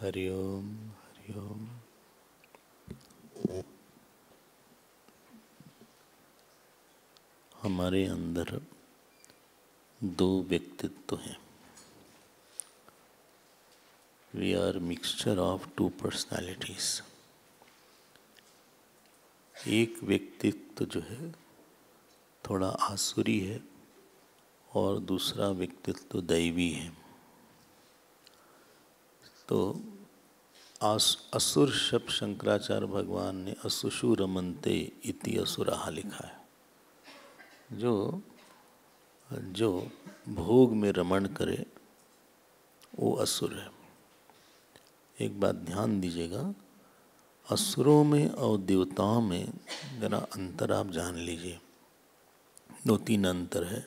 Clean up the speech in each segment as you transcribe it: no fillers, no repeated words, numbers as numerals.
हरि ओम हरि ओम। हमारे अंदर दो व्यक्तित्व हैं। We are mixture of two personalities. एक व्यक्तित्व जो है थोड़ा आसुरी है और दूसरा व्यक्तित्व दैवी है। तो असुर शब्द शंकराचार्य भगवान ने असुषु रमन्ते इति असुराः लिखा है। जो भोग में रमण करे वो असुर है। एक बात ध्यान दीजिएगा, असुरों में और देवताओं में जरा अंतर आप जान लीजिए। दो तीन अंतर है,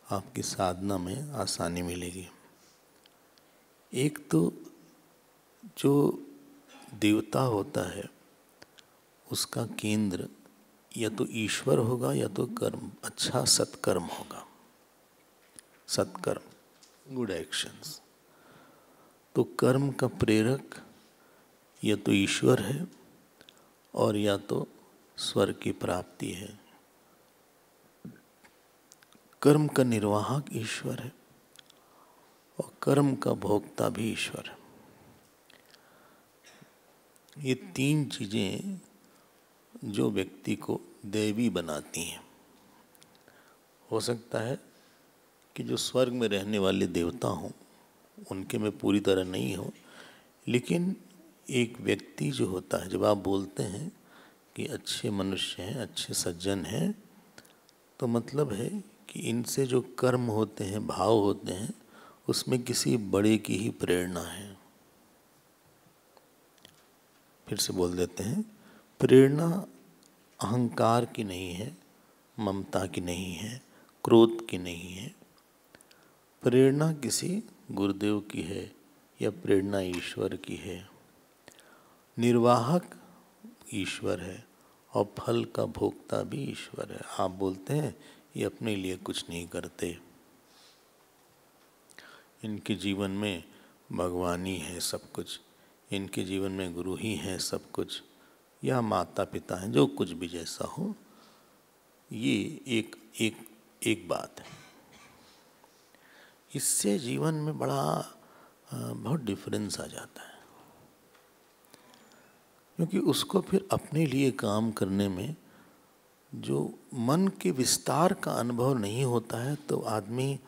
आपकी साधना में आसानी मिलेगी। एक तो जो देवता होता है उसका केंद्र या तो ईश्वर होगा या तो कर्म, अच्छा सत्कर्म होगा। सत्कर्म, गुड एक्शंस। तो कर्म का प्रेरक या तो ईश्वर है और या तो स्वर्ग की प्राप्ति है। कर्म का निर्वाहक ईश्वर है और कर्म का भोक्ता भी ईश्वर है। ये तीन चीजें जो व्यक्ति को दैवी बनाती हैं। हो सकता है कि जो स्वर्ग में रहने वाले देवता हों उनके में पूरी तरह नहीं हो, लेकिन एक व्यक्ति जो होता है, जब आप बोलते हैं कि अच्छे मनुष्य हैं, अच्छे सज्जन हैं, तो मतलब है कि इनसे जो कर्म होते हैं, भाव होते हैं, उसमें किसी बड़े की ही प्रेरणा है। फिर से बोल देते हैं, प्रेरणा अहंकार की नहीं है, ममता की नहीं है, क्रोध की नहीं है। प्रेरणा किसी गुरुदेव की है या प्रेरणा ईश्वर की है। निर्वाहक ईश्वर है और फल का भोक्ता भी ईश्वर है। आप बोलते हैं ये अपने लिए कुछ नहीं करते, इनके जीवन में भगवान ही है सब कुछ, इनके जीवन में गुरु ही है सब कुछ, या माता पिता हैं, जो कुछ भी जैसा हो। ये एक एक एक बात है। इससे जीवन में बहुत डिफरेंस आ जाता है, क्योंकि उसको फिर अपने लिए काम करने में जो मन के विस्तार का अनुभव नहीं होता है तो आदमी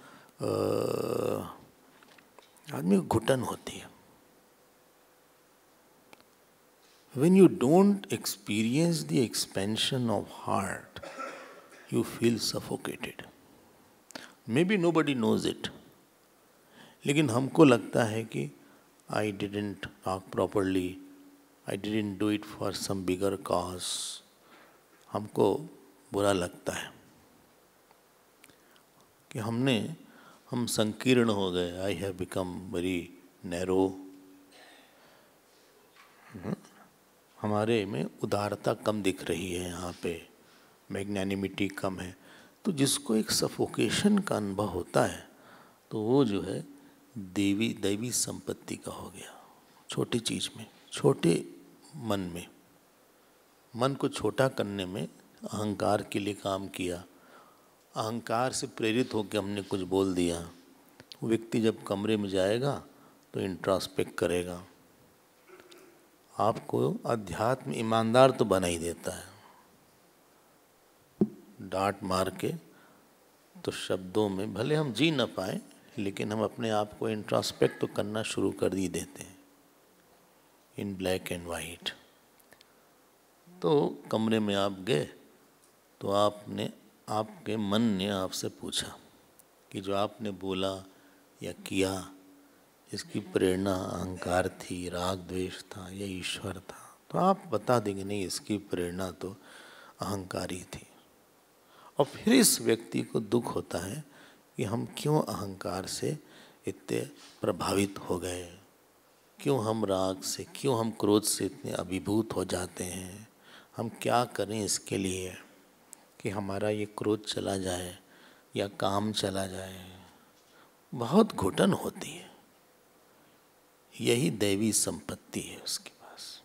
को घुटन होती है। When you don't experience the expansion of heart, you feel suffocated. Maybe nobody knows it. लेकिन हमको लगता है कि I didn't talk properly, I didn't do it for some bigger cause. हमको बुरा लगता है कि हम संकीर्ण हो गए। I have become very narrow. हमारे में उदारता कम दिख रही है, यहाँ पे मैग्नानिमिटी कम है। तो जिसको एक सफोकेशन का अनुभव होता है तो वो जो है दैवी संपत्ति का हो गया। छोटी चीज़ में, छोटे मन को छोटा करने में अहंकार के लिए काम किया। अहंकार से प्रेरित होकर हमने कुछ बोल दिया। वो व्यक्ति जब कमरे में जाएगा तो इंट्रोस्पेक्ट करेगा। आपको अध्यात्म ईमानदार तो बना ही देता है। डांट मार के तो शब्दों में भले हम जी न पाए, लेकिन हम अपने आप को इंट्रोस्पेक्ट तो करना शुरू कर ही देते हैं इन ब्लैक एंड वाइट। तो कमरे में आप गए तो आपके मन ने आपसे पूछा कि जो आपने बोला या किया, इसकी प्रेरणा अहंकार थी, राग द्वेष था या ईश्वर था? तो आप बता देंगे नहीं, इसकी प्रेरणा तो अहंकारी थी। और फिर इस व्यक्ति को दुख होता है कि हम क्यों अहंकार से इतने प्रभावित हो गए, क्यों हम राग से, क्यों हम क्रोध से इतने अभिभूत हो जाते हैं। हम क्या करें इसके लिए कि हमारा ये क्रोध चला जाए या काम चला जाए। बहुत घुटन होती है। यही दैवी संपत्ति है उसके पास।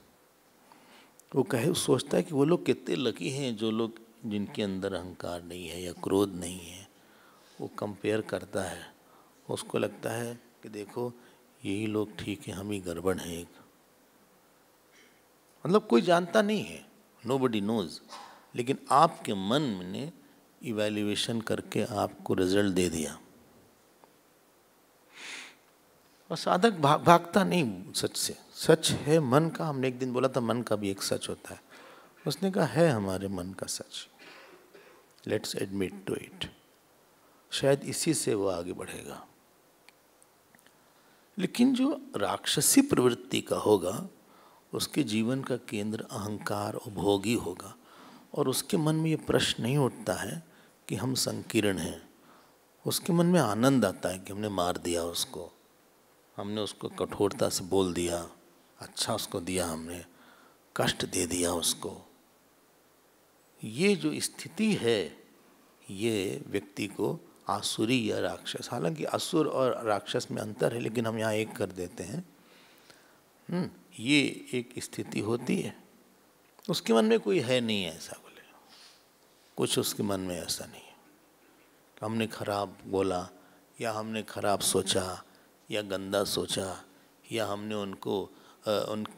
वो कहे, सोचता है कि वो लोग कितने लकी हैं जो लोग जिनके अंदर अहंकार नहीं है या क्रोध नहीं है। वो कंपेयर करता है, उसको लगता है कि देखो यही लोग ठीक है, हम ही गड़बड़ हैं एक। मतलब कोई जानता नहीं है, नोबडी नोज, लेकिन आपके मन ने इवैल्यूएशन करके आपको रिजल्ट दे दिया। और साधक भागता नहीं सच से। सच है मन का, हमने एक दिन बोला था मन का भी एक सच होता है। उसने कहा है हमारे मन का सच, लेट्स एडमिट टू इट। शायद इसी से वो आगे बढ़ेगा। लेकिन जो राक्षसी प्रवृत्ति का होगा उसके जीवन का केंद्र अहंकार और भोगी होगा, और उसके मन में ये प्रश्न नहीं उठता है कि हम संकीर्ण हैं। उसके मन में आनंद आता है कि हमने मार दिया उसको, हमने उसको कठोरता से बोल दिया, अच्छा उसको दिया, हमने कष्ट दे दिया उसको। ये जो स्थिति है ये व्यक्ति को आसुरी या राक्षस, हालांकि असुर और राक्षस में अंतर है लेकिन हम यहाँ एक कर देते हैं। ये एक स्थिति होती है। उसके मन में कोई है नहीं है ऐसा, बोले कुछ उसके मन में ऐसा नहीं है। हमने खराब बोला या हमने खराब सोचा या गंदा सोचा या हमने उनको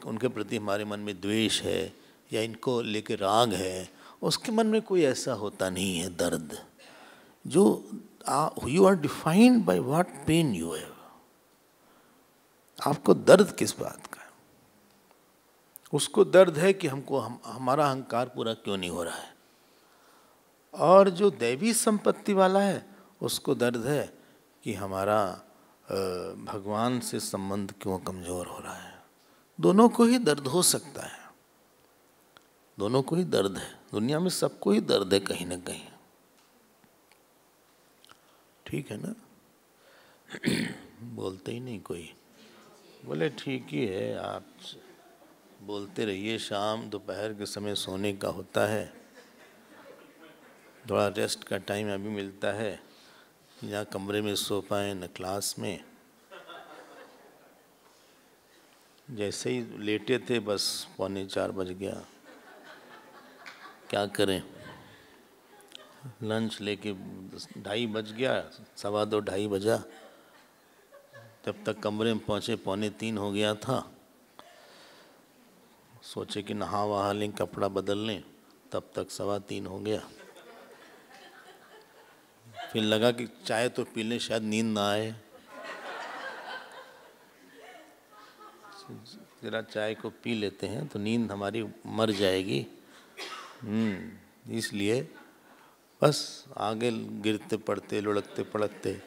उनके प्रति हमारे मन में द्वेष है या इनको लेके राग है, उसके मन में कोई ऐसा होता नहीं है दर्द। जो you are defined by what pain you have. आपको दर्द किस बात का है? उसको दर्द है कि हमको हमारा अहंकार पूरा क्यों नहीं हो रहा है। और जो दैवी संपत्ति वाला है उसको दर्द है कि हमारा भगवान से संबंध क्यों कमजोर हो रहा है। दोनों को ही दर्द हो सकता है, दोनों को ही दर्द है। दुनिया में सबको ही दर्द है कहीं ना कहीं, ठीक है ना? बोलते ही नहीं कोई। बोले ठीक ही है, आप बोलते रहिए। शाम दोपहर के समय सोने का होता है, थोड़ा रेस्ट का टाइम अभी मिलता है, यहाँ कमरे में सो पाए न क्लास में। जैसे ही लेटे थे बस 3:45 बज गया। क्या करें, लंच लेके 2:30 बज गया, 2:15 2:30 बजा। जब तक कमरे में पहुँचे 2:45 हो गया था। सोचे कि नहा वहा लें, कपड़ा बदल लें, तब तक 2:15 हो गया। फिर लगा कि चाय तो पी लें, शायद नींद ना आए। जरा चाय को पी लेते हैं तो नींद हमारी मर जाएगी। इसलिए बस आगे गिरते पड़ते, लुढ़कते पड़कते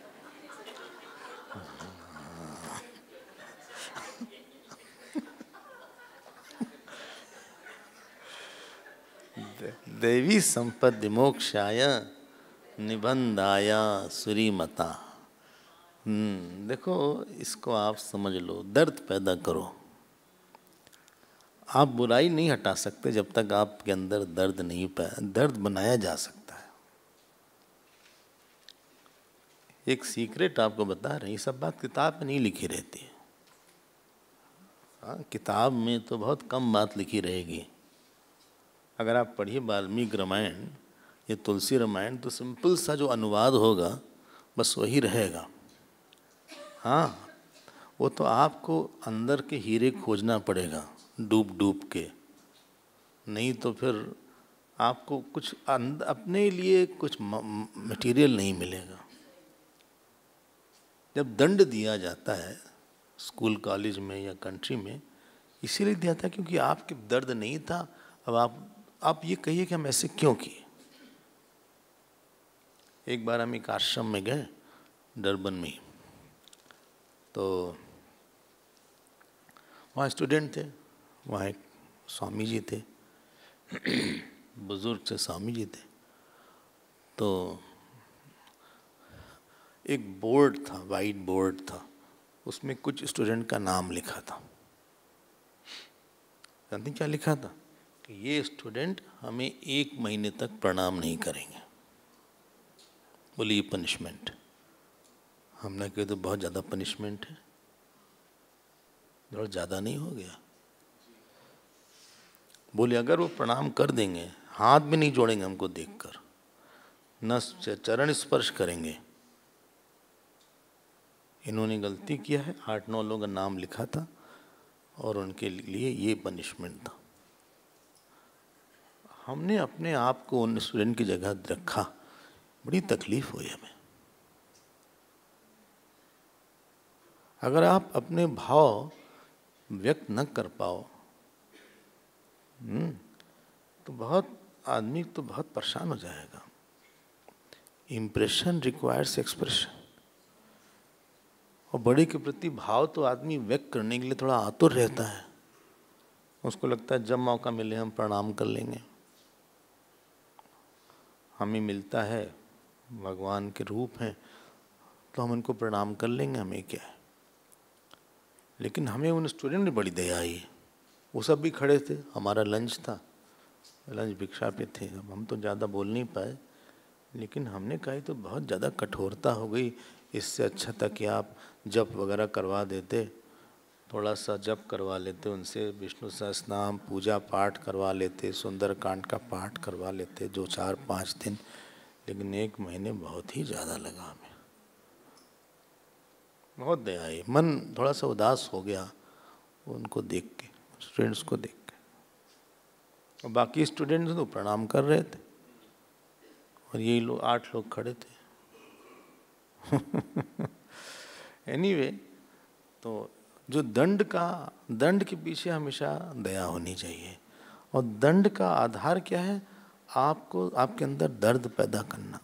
देवी संपत्ति मोक्षाय निबंधाया सुरीमता। देखो इसको आप समझ लो, दर्द पैदा करो। आप बुराई नहीं हटा सकते जब तक आपके अंदर दर्द नहीं दर्द बनाया जा सकता है। एक सीक्रेट आपको बता रहे हैं, ये सब बात किताब में नहीं लिखी रहती है। हाँ, किताब में तो बहुत कम बात लिखी रहेगी। अगर आप पढ़िए वाल्मीकि रामायण या तुलसी रामायण तो सिंपल सा जो अनुवाद होगा बस वही रहेगा। हाँ, वो तो आपको अंदर के हीरे खोजना पड़ेगा डूब डूब के, नहीं तो फिर आपको कुछ अपने लिए कुछ मटेरियल नहीं मिलेगा। जब दंड दिया जाता है स्कूल कॉलेज में या कंट्री में, इसीलिए दिया था क्योंकि आपके दर्द नहीं था। अब आप ये कहिए कि हम ऐसे क्यों किए। एक बार हम एक आश्रम में गए डरबन में, तो वहाँ स्टूडेंट थे, वहाँ एक स्वामी जी थे, बुजुर्ग से स्वामी जी थे। तो एक बोर्ड था, वाइट बोर्ड था, उसमें कुछ स्टूडेंट का नाम लिखा था। जानते क्या लिखा था? कि ये स्टूडेंट हमें 1 महीने तक प्रणाम नहीं करेंगे। बोले ये पनिशमेंट। हमने कहा तो बहुत ज़्यादा पनिशमेंट है। थोड़ा ज़्यादा नहीं हो गया? बोले अगर वो प्रणाम कर देंगे, हाथ भी नहीं जोड़ेंगे हमको देखकर, न चरण स्पर्श करेंगे, इन्होंने गलती किया है। 8-9 लोगों का नाम लिखा था और उनके लिए ये पनिशमेंट था। हमने अपने आप को उन स्टूडेंट की जगह रखा, बड़ी तकलीफ हुई हमें। अगर आप अपने भाव व्यक्त न कर पाओ तो बहुत आदमी तो बहुत परेशान हो जाएगा। Impression requires expression. और बड़े के प्रति भाव तो आदमी व्यक्त करने के लिए थोड़ा आतुर रहता है। उसको लगता है जब मौका मिले हम प्रणाम कर लेंगे। हमें मिलता है, भगवान के रूप हैं, तो हम उनको प्रणाम कर लेंगे, हमें क्या है। लेकिन हमें उन स्टूडेंट में बड़ी दया आई। वो सब भी खड़े थे, हमारा लंच था, लंच भिक्षा पे थे। अब हम तो ज़्यादा बोल नहीं पाए, लेकिन हमने कहा तो बहुत ज़्यादा कठोरता हो गई। इससे अच्छा था कि आप जप वगैरह करवा देते, थोड़ा सा जप करवा लेते उनसे, विष्णु सहस्रनाम पूजा पाठ करवा लेते, सुंदरकांड का पाठ करवा लेते, जो 4-5 दिन। लेकिन 1 महीने बहुत ही ज़्यादा लगा हमें, बहुत दया आई। मन थोड़ा सा उदास हो गया उनको देख के, स्टूडेंट्स को देख के। और बाकी स्टूडेंट्स तो प्रणाम कर रहे थे और यही लोग 8 लोग खड़े थे। एनीवे, तो जो दंड के पीछे हमेशा दया होनी चाहिए। और दंड का आधार क्या है? आपको आपके अंदर दर्द पैदा करना।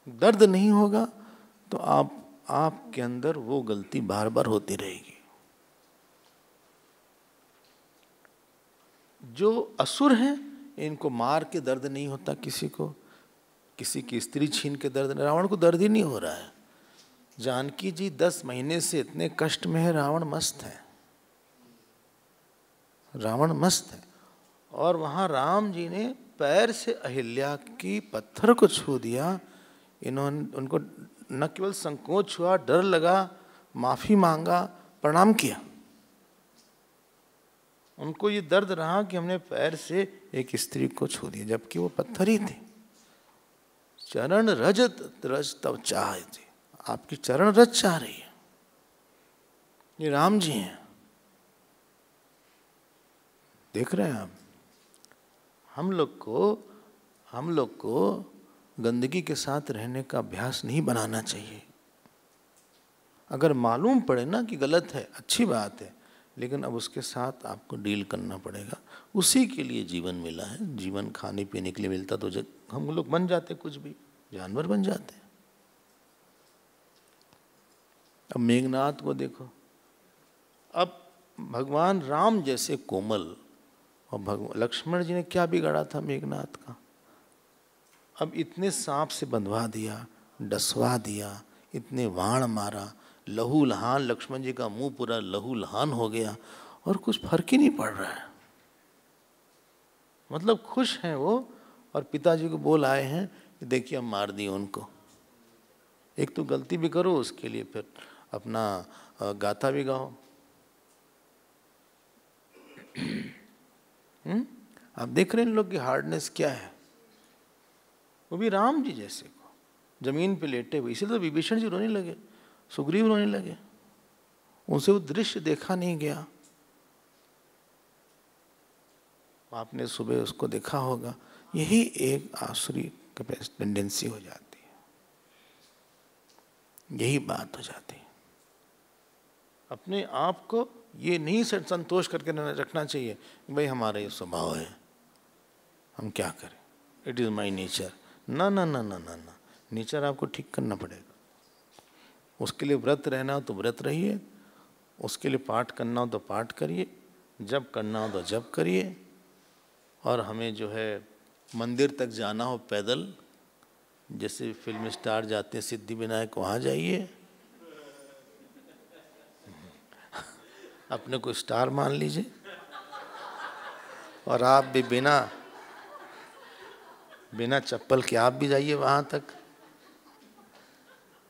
दर्द नहीं होगा तो आपके अंदर वो गलती बार बार होती रहेगी। जो असुर हैं इनको मार के दर्द नहीं होता किसी को, किसी की स्त्री छीन के दर्द नहीं। रावण को दर्द ही नहीं हो रहा है। जानकी जी 10 महीने से इतने कष्ट में है, रावण मस्त है, रावण मस्त है। और वहां राम जी ने पैर से अहिल्या की पत्थर को छू दिया। इन्होंने उनको न केवल संकोच हुआ, डर लगा, माफी मांगा, प्रणाम किया। उनको ये दर्द रहा कि हमने पैर से एक स्त्री को छू दिया, जबकि वो पत्थर ही थे। चरण रज तब चाह थी, आपकी चरण रज चाह रही है। ये राम जी हैं, देख रहे हैं आप। हम लोग को गंदगी के साथ रहने का अभ्यास नहीं बनाना चाहिए। अगर मालूम पड़े ना कि गलत है, अच्छी बात है, लेकिन अब उसके साथ आपको डील करना पड़ेगा। उसी के लिए जीवन मिला है। जीवन खाने पीने के लिए मिलता तो हम लोग बन जाते, कुछ भी जानवर बन जाते। अब मेघनाथ को देखो, अब भगवान राम जैसे कोमल, और लक्ष्मण जी ने क्या बिगाड़ा था मेघनाथ का? अब इतने सांप से बंधवा दिया, डसवा दिया, इतने वाण मारा, लहू लहान, लक्ष्मण जी का मुंह पूरा लहू लहान हो गया और कुछ फर्क ही नहीं पड़ रहा है। मतलब खुश हैं वो, और पिताजी को बोल आए हैं कि देखिए हम मार दिए उनको। एक तो गलती भी करो, उसके लिए फिर अपना गाथा भी गाओ। आप देख रहे हैं इन लोग की हार्डनेस क्या है। वो भी राम जी जैसे को जमीन पे लेटे हुए, इसीलिए तो विभीषण जी रोने लगे, सुग्रीव रोने लगे, उनसे वो दृश्य देखा नहीं गया। आपने सुबह उसको देखा होगा। यही एक आसुरी टेंडेंसी हो जाती है, यही बात हो जाती है। अपने आप को ये नहीं संतोष करके रखना चाहिए भाई हमारा ये स्वभाव है, हम क्या करें, इट इज़ माई नेचर। ना ना ना ना ना ना, नेचर आपको ठीक करना पड़ेगा। उसके लिए व्रत रहना हो तो व्रत रहिए, उसके लिए पाठ करना हो तो पाठ करिए, जप करना हो तो जप करिए। और हमें जो है मंदिर तक जाना हो पैदल, जैसे फिल्म स्टार जाते हैं सिद्धि विनायक, वहाँ जाइए, अपने को स्टार मान लीजिए, और आप भी बिना चप्पल के आप भी जाइए वहाँ तक।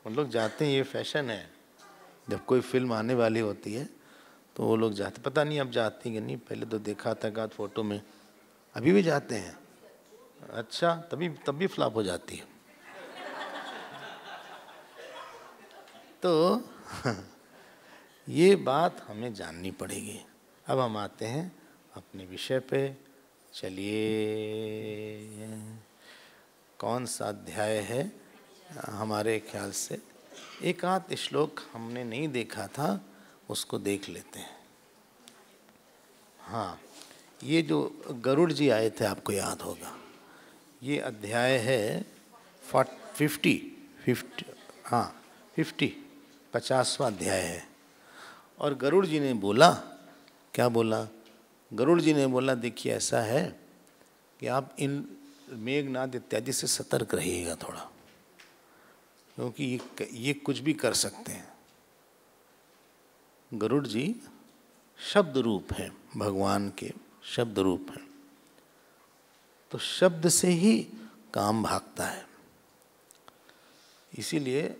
उन लोग जाते हैं, ये फैशन है। जब कोई फिल्म आने वाली होती है तो वो लोग जाते, पता नहीं अब जाती कि नहीं, पहले तो देखा था फोटो में, अभी भी जाते हैं। अच्छा, तब भी फ्लॉप हो जाती है। तो ये बात हमें जाननी पड़ेगी। अब हम आते हैं अपने विषय पे। चलिए, कौन सा अध्याय है? हमारे ख्याल से एक आध श्लोक हमने नहीं देखा था, उसको देख लेते हैं। हाँ, ये जो गरुड़ जी आए थे, आपको याद होगा, ये अध्याय है 50वां अध्याय है। और गरुड़ जी ने बोला, क्या बोला? गरुड़ जी ने बोला, देखिए ऐसा है कि आप इन मेघनाद इत्यादि से सतर्क रहिएगा थोड़ा, क्योंकि ये कुछ भी कर सकते हैं। गरुड़ जी शब्द रूप हैं, भगवान के शब्द रूप हैं, तो शब्द से ही काम भागता है। इसीलिए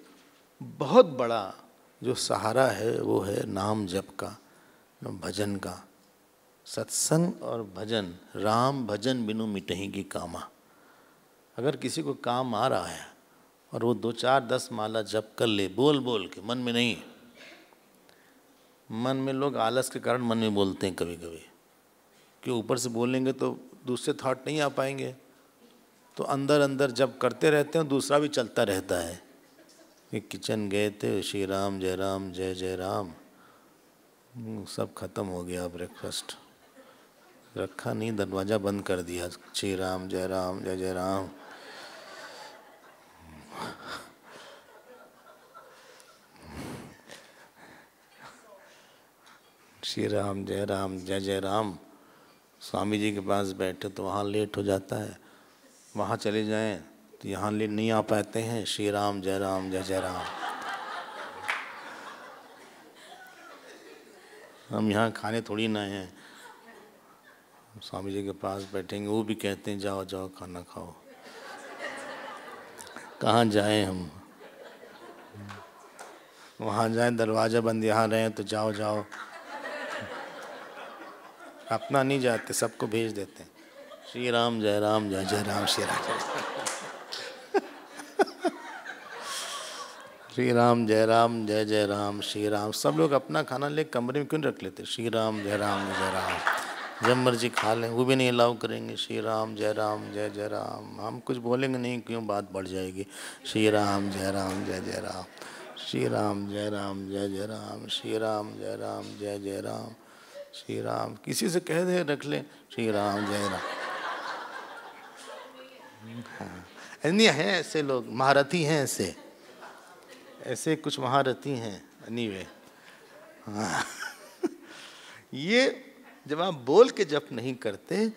बहुत बड़ा जो सहारा है वो है नाम जप का, भजन का। सत्संग और भजन, राम भजन बिनु मिटहि की कामा। अगर किसी को काम आ रहा है और वो 2 4 10 माला जप कर ले, बोल बोल के, मन में नहीं। मन में लोग आलस के कारण मन में बोलते हैं कभी कभी, कि ऊपर से बोलेंगे तो दूसरे थॉट नहीं आ पाएंगे, तो अंदर अंदर जब करते रहते हैं दूसरा भी चलता रहता है कि किचन गए थे, श्री राम जय जय राम, सब खत्म हो गया, ब्रेकफास्ट रखा नहीं, दरवाज़ा बंद कर दिया, श्री राम जय जय राम। श्री राम जय जय राम। स्वामी जी के पास बैठे तो वहाँ लेट हो जाता है, वहाँ चले जाएं तो यहाँ लेट नहीं आ पाते हैं, श्री राम जय जय राम। हम यहाँ खाने थोड़ी ना हैं, स्वामी जी के पास बैठेंगे, वो भी कहते हैं जाओ जाओ खाना खाओ। कहाँ जाएं हम? वहाँ जाएं, दरवाज़ा बंद, यहाँ रहें तो जाओ जाओ। अपना नहीं जाते, सबको भेज देते हैं, श्री राम जय जय राम, श्री राम श्री राम जय जय राम, श्री राम। सब लोग अपना खाना ले कमरे में क्यों रख लेते? श्री राम जय राम। जब मर्जी खा लें, वो भी नहीं अलाउ करेंगे, श्री राम जय जय राम। हम कुछ बोलेंगे नहीं, क्यों, बात बढ़ जाएगी। श्री राम जय जय राम, श्री राम जय जय राम, श्री राम जय जय राम, श्री राम। किसी से कह दे रख ले, श्री राम जय राम। हाँ, नहीं है ऐसे लोग, महारथी हैं ऐसे कुछ महारथी हैं। एनीवे, हाँ, ये जब आप बोल के जप नहीं करते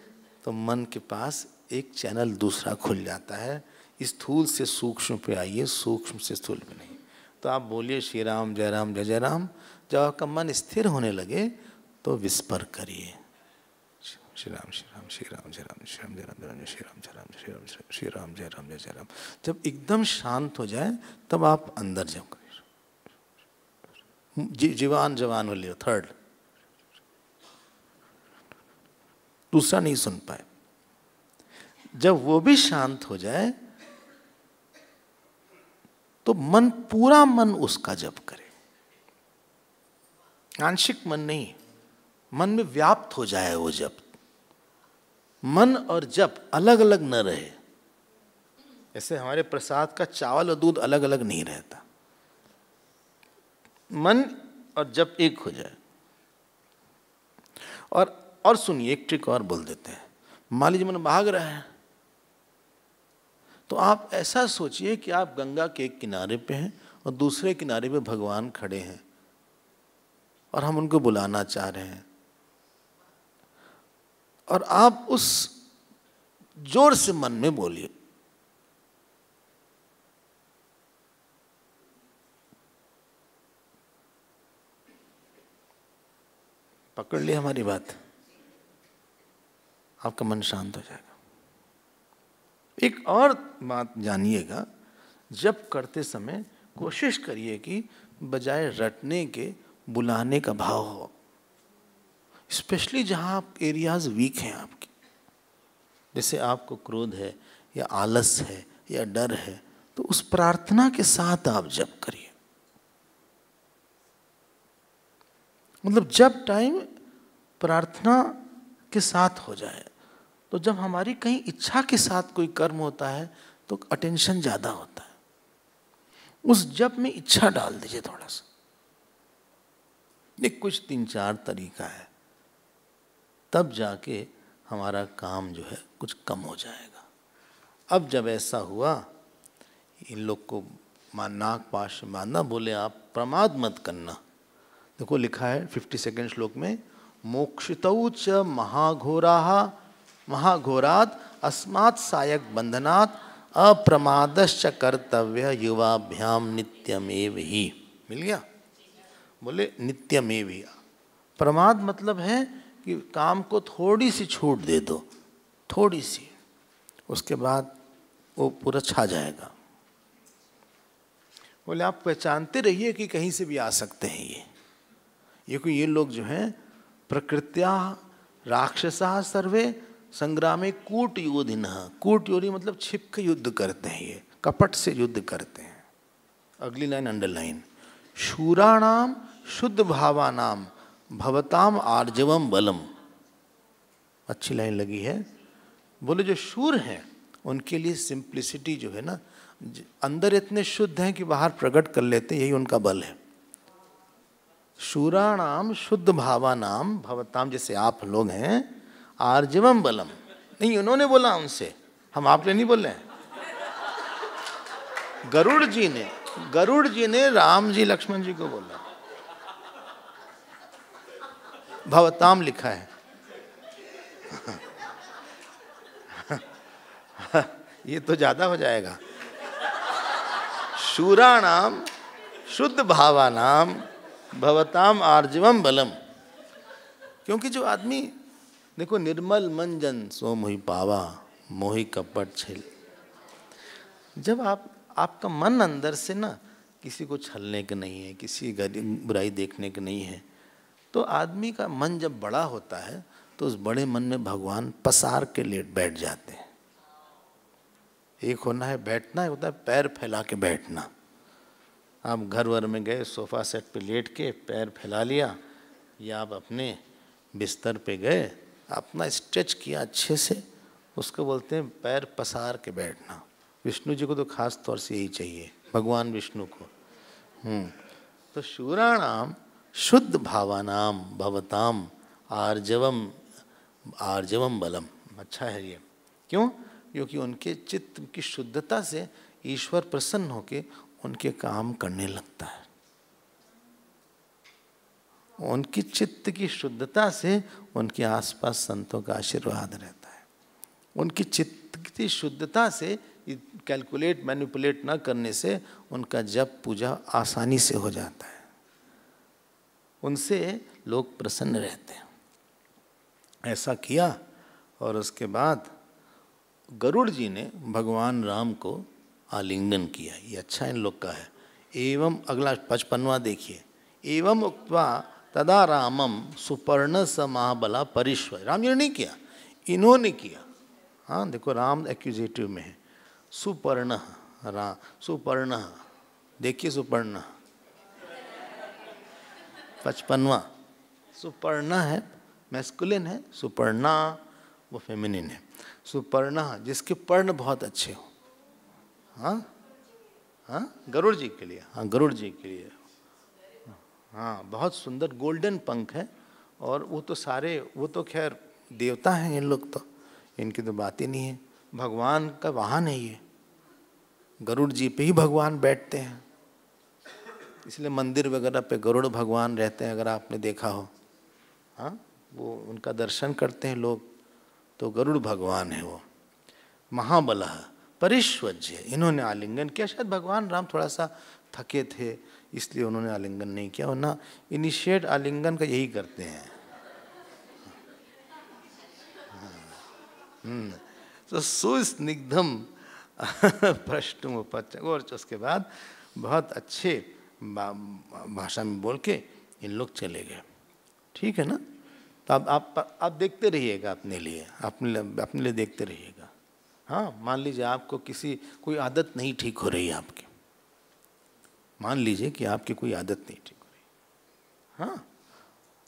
तो मन के पास एक चैनल दूसरा खुल जाता है, स्थूल से सूक्ष्म पे आइए, सूक्ष्म से स्थूल पे नहीं। तो आप बोलिए श्री राम जय जय राम। जब आपका मन स्थिर होने लगे तो विस्पर करिए, श्री राम जय राम जय राम जय राम श्री राम जय राम श्री राम जय जय राम। जब एकदम शांत हो जाए तब आप अंदर जब जवान हो लियो, थर्ड। दूसरा नहीं सुन पाए, जब वो भी शांत हो जाए तो पूरा मन उसका जप करे, आंशिक मन नहीं, मन में व्याप्त हो जाए वो जप। मन और जप अलग अलग न रहे। ऐसे हमारे प्रसाद का चावल और दूध अलग अलग नहीं रहता, मन और जप एक हो जाए। और सुनिए, एक ट्रिक और बोल देते हैं। मान लीजिए मन भाग रहा है, तो आप ऐसा सोचिए कि आप गंगा के एक किनारे पे हैं और दूसरे किनारे पे भगवान खड़े हैं और हम उनको बुलाना चाह रहे हैं, और आप उस जोर से मन में बोलिए, पकड़ लिया हमारी बात, आपका मन शांत हो जाएगा। एक और बात जानिएगा, जब करते समय कोशिश करिए कि बजाय रटने के बुलाने का भाव हो। स्पेशली जहाँ आप एरियाज वीक हैं आपके, जैसे आपको क्रोध है या आलस है या डर है, तो उस प्रार्थना के साथ आप जप करिए। मतलब जब टाइम प्रार्थना के साथ हो जाए, तो जब हमारी कहीं इच्छा के साथ कोई कर्म होता है तो अटेंशन ज़्यादा होता है। उस जप में इच्छा डाल दीजिए थोड़ा सा। ये कुछ 3-4 तरीका है, तब जाके हमारा काम जो है कुछ कम हो जाएगा। अब जब ऐसा हुआ, इन लोग को नाक पाश बांधना, बोले आप प्रमाद मत करना। देखो लिखा है 52 श्लोक में, मोक्षितौ च महाघोराः महाघोरात् अस्मात् सायक बंधनात् अप्रमादश्च कर्तव्य युवाभ्याम नित्यमेव ही। मिल गया? बोले नित्यमेव ही। प्रमाद मतलब है कि काम को थोड़ी सी छूट दे दो, थोड़ी सी, उसके बाद वो पूरा छा जाएगा। बोले आप पहचानते रहिए कि कहीं से भी आ सकते हैं ये लोग जो हैं प्रकृत्या राक्षसा सर्वे संग्रामे कूट योधिनः। कूट योधि मतलब छिप के युद्ध करते हैं, ये कपट से युद्ध करते हैं। अगली लाइन अंडरलाइन, शूराणाम शुद्ध भावानाम भवताम आर्जवम बलम। अच्छी लाइन लगी है। बोले जो शूर हैं उनके लिए सिंप्लिसिटी जो है ना, अंदर इतने शुद्ध हैं कि बाहर प्रकट कर लेते हैं, यही उनका बल है। शूराणाम शुद्ध भावानाम भवताम, जैसे आप लोग हैं, आर्जवम बलम। नहीं, उन्होंने बोला उनसे, हम आपने नहीं बोले। गरुड़ जी ने राम जी लक्ष्मण जी को बोला। भवताम लिखा है। ये तो ज्यादा हो जाएगा। शूराणाम शुद्ध भावानाम भवताम आर्जवम बलम। क्योंकि जो आदमी देखो, निर्मल मन जन सो मोहि पावा, मोहि कपट छल। जब आपका मन अंदर से ना किसी को छलने का नहीं है, किसी बुराई देखने का नहीं है, तो आदमी का मन जब बड़ा होता है तो उस बड़े मन में भगवान पसार के लेट बैठ जाते हैं। एक होना है बैठना, एक होता है पैर फैला के बैठना। आप घर वर में गए, सोफा सेट पे लेट के पैर फैला लिया, या आप अपने बिस्तर पे गए, अपना स्ट्रेच किया अच्छे से, उसको बोलते हैं पैर पसार के बैठना। विष्णु जी को तो खास तौर से यही चाहिए, भगवान विष्णु को। तो शूराणाम शुद्ध भावानाम भवताम आर्जवम बलम। अच्छा है ये। क्यों? क्योंकि उनके चित्त की शुद्धता से ईश्वर प्रसन्न होके उनके काम करने लगता है। उनकी चित्त की शुद्धता से उनके आसपास संतों का आशीर्वाद रहता है। उनकी चित्त की शुद्धता से, कैलकुलेट मैनिपुलेट न करने से उनका जप पूजा आसानी से हो जाता है। उनसे लोग प्रसन्न रहते हैं। ऐसा किया और उसके बाद गरुड़ जी ने भगवान राम को आलिंगन किया। ये अच्छा इन लोग का है। एवं अगला 55वां देखिए, एवं उक्त्वा तदा रामम सुपर्ण स महाबला परिश्व। राम जी ने नहीं किया, इन्होंने किया। हाँ देखो, राम एक्यूजेटिव में है। सुपर्ण, राम सुपर्ण, देखिए सुपर्ण 55वां। सुपर्णा है मैस्कुलिन है, सुपर्णा वो फेमिनिन है। सुपर्णा जिसके पर्ण बहुत अच्छे हो। हाँ हाँ, गरुड़ जी के लिए, हाँ गरुड़ जी के लिए, हाँ बहुत सुंदर गोल्डन पंख है। और वो तो सारे, वो तो खैर देवता हैं इन लोग, तो इनकी तो बात ही नहीं है। भगवान का वाहन है ये, गरुड़ जी पे ही भगवान बैठते हैं, इसलिए मंदिर वगैरह पे गरुड़ भगवान रहते हैं, अगर आपने देखा हो। हाँ, वो उनका दर्शन करते हैं लोग, तो गरुड़ भगवान है वो। महाबला परिष्वज्य, इन्होंने आलिंगन किया। शायद भगवान राम थोड़ा सा थके थे, इसलिए उन्होंने आलिंगन नहीं किया, वरना इनिशिएट आलिंगन का यही करते हैं। तो सुस्निग्धम प्रश्न, और उसके बाद बहुत अच्छे भाषा में बोल के इन लोग चले गए। ठीक है ना? तो अब आप देखते रहिएगा, अपने लिए देखते रहिएगा। हाँ, मान लीजिए आपको कोई आदत नहीं ठीक हो रही है आपकी, मान लीजिए कि आपकी कोई आदत नहीं ठीक हो रही। हाँ,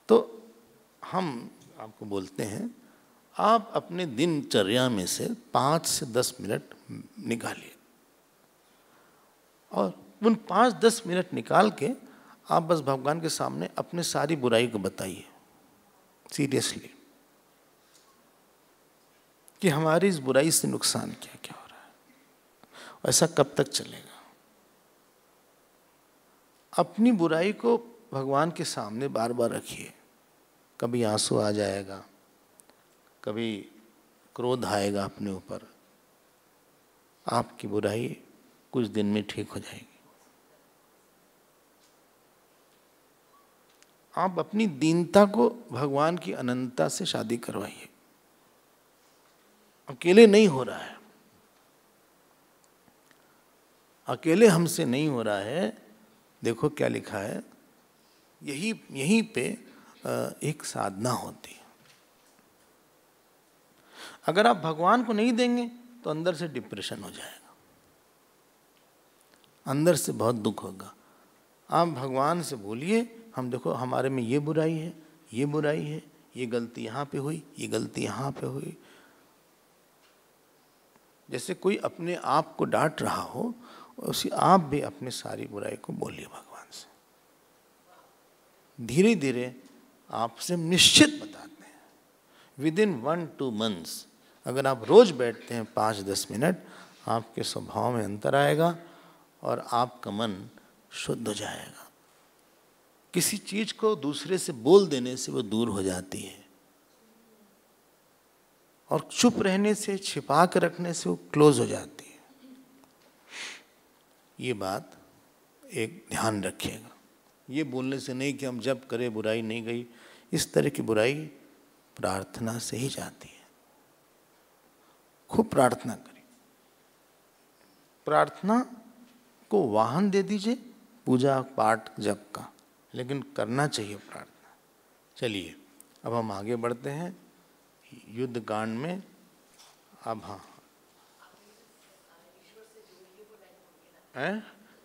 तो हम आपको बोलते हैं आप अपने दिनचर्या में से 5 से 10 मिनट निकालिए, और उन 5-10 मिनट निकाल के आप बस भगवान के सामने अपने सारी बुराई को बताइए सीरियसली, कि हमारी इस बुराई से नुकसान क्या क्या हो रहा है। ऐसा कब तक चलेगा? अपनी बुराई को भगवान के सामने बार बार रखिए। कभी आंसू आ जाएगा, कभी क्रोध आएगा अपने ऊपर, आपकी बुराई कुछ दिन में ठीक हो जाएगी। आप अपनी दीनता को भगवान की अनंतता से शादी करवाइए। अकेले नहीं हो रहा है, अकेले हमसे नहीं हो रहा है। देखो क्या लिखा है, यहीं पे एक साधना होती है। अगर आप भगवान को नहीं देंगे तो अंदर से डिप्रेशन हो जाएगा, अंदर से बहुत दुख होगा। आप भगवान से बोलिए, हम देखो हमारे में ये बुराई है, ये बुराई है, ये गलती यहाँ पे हुई, ये गलती यहाँ पे हुई। जैसे कोई अपने आप को डांट रहा हो, उसी आप भी अपनी सारी बुराई को बोलिए भगवान से। धीरे धीरे आपसे निश्चित बताते हैं, विदिन 1-2 मंथ्स अगर आप रोज बैठते हैं 5-10 मिनट, आपके स्वभाव में अंतर आएगा और आपका मन शुद्ध हो जाएगा। किसी चीज को दूसरे से बोल देने से वो दूर हो जाती है, और चुप रहने से, छिपा कर रखने से वो क्लोज हो जाती है। ये बात एक ध्यान रखिएगा। ये बोलने से नहीं कि हम जब करें बुराई नहीं गई, इस तरह की बुराई प्रार्थना से ही जाती है। खूब प्रार्थना करिए, प्रार्थना को वाहन दे दीजिए पूजा पाठ जप का, लेकिन करना चाहिए प्रार्थना। चलिए अब हम आगे बढ़ते हैं युद्ध कांड में। अब हाँ,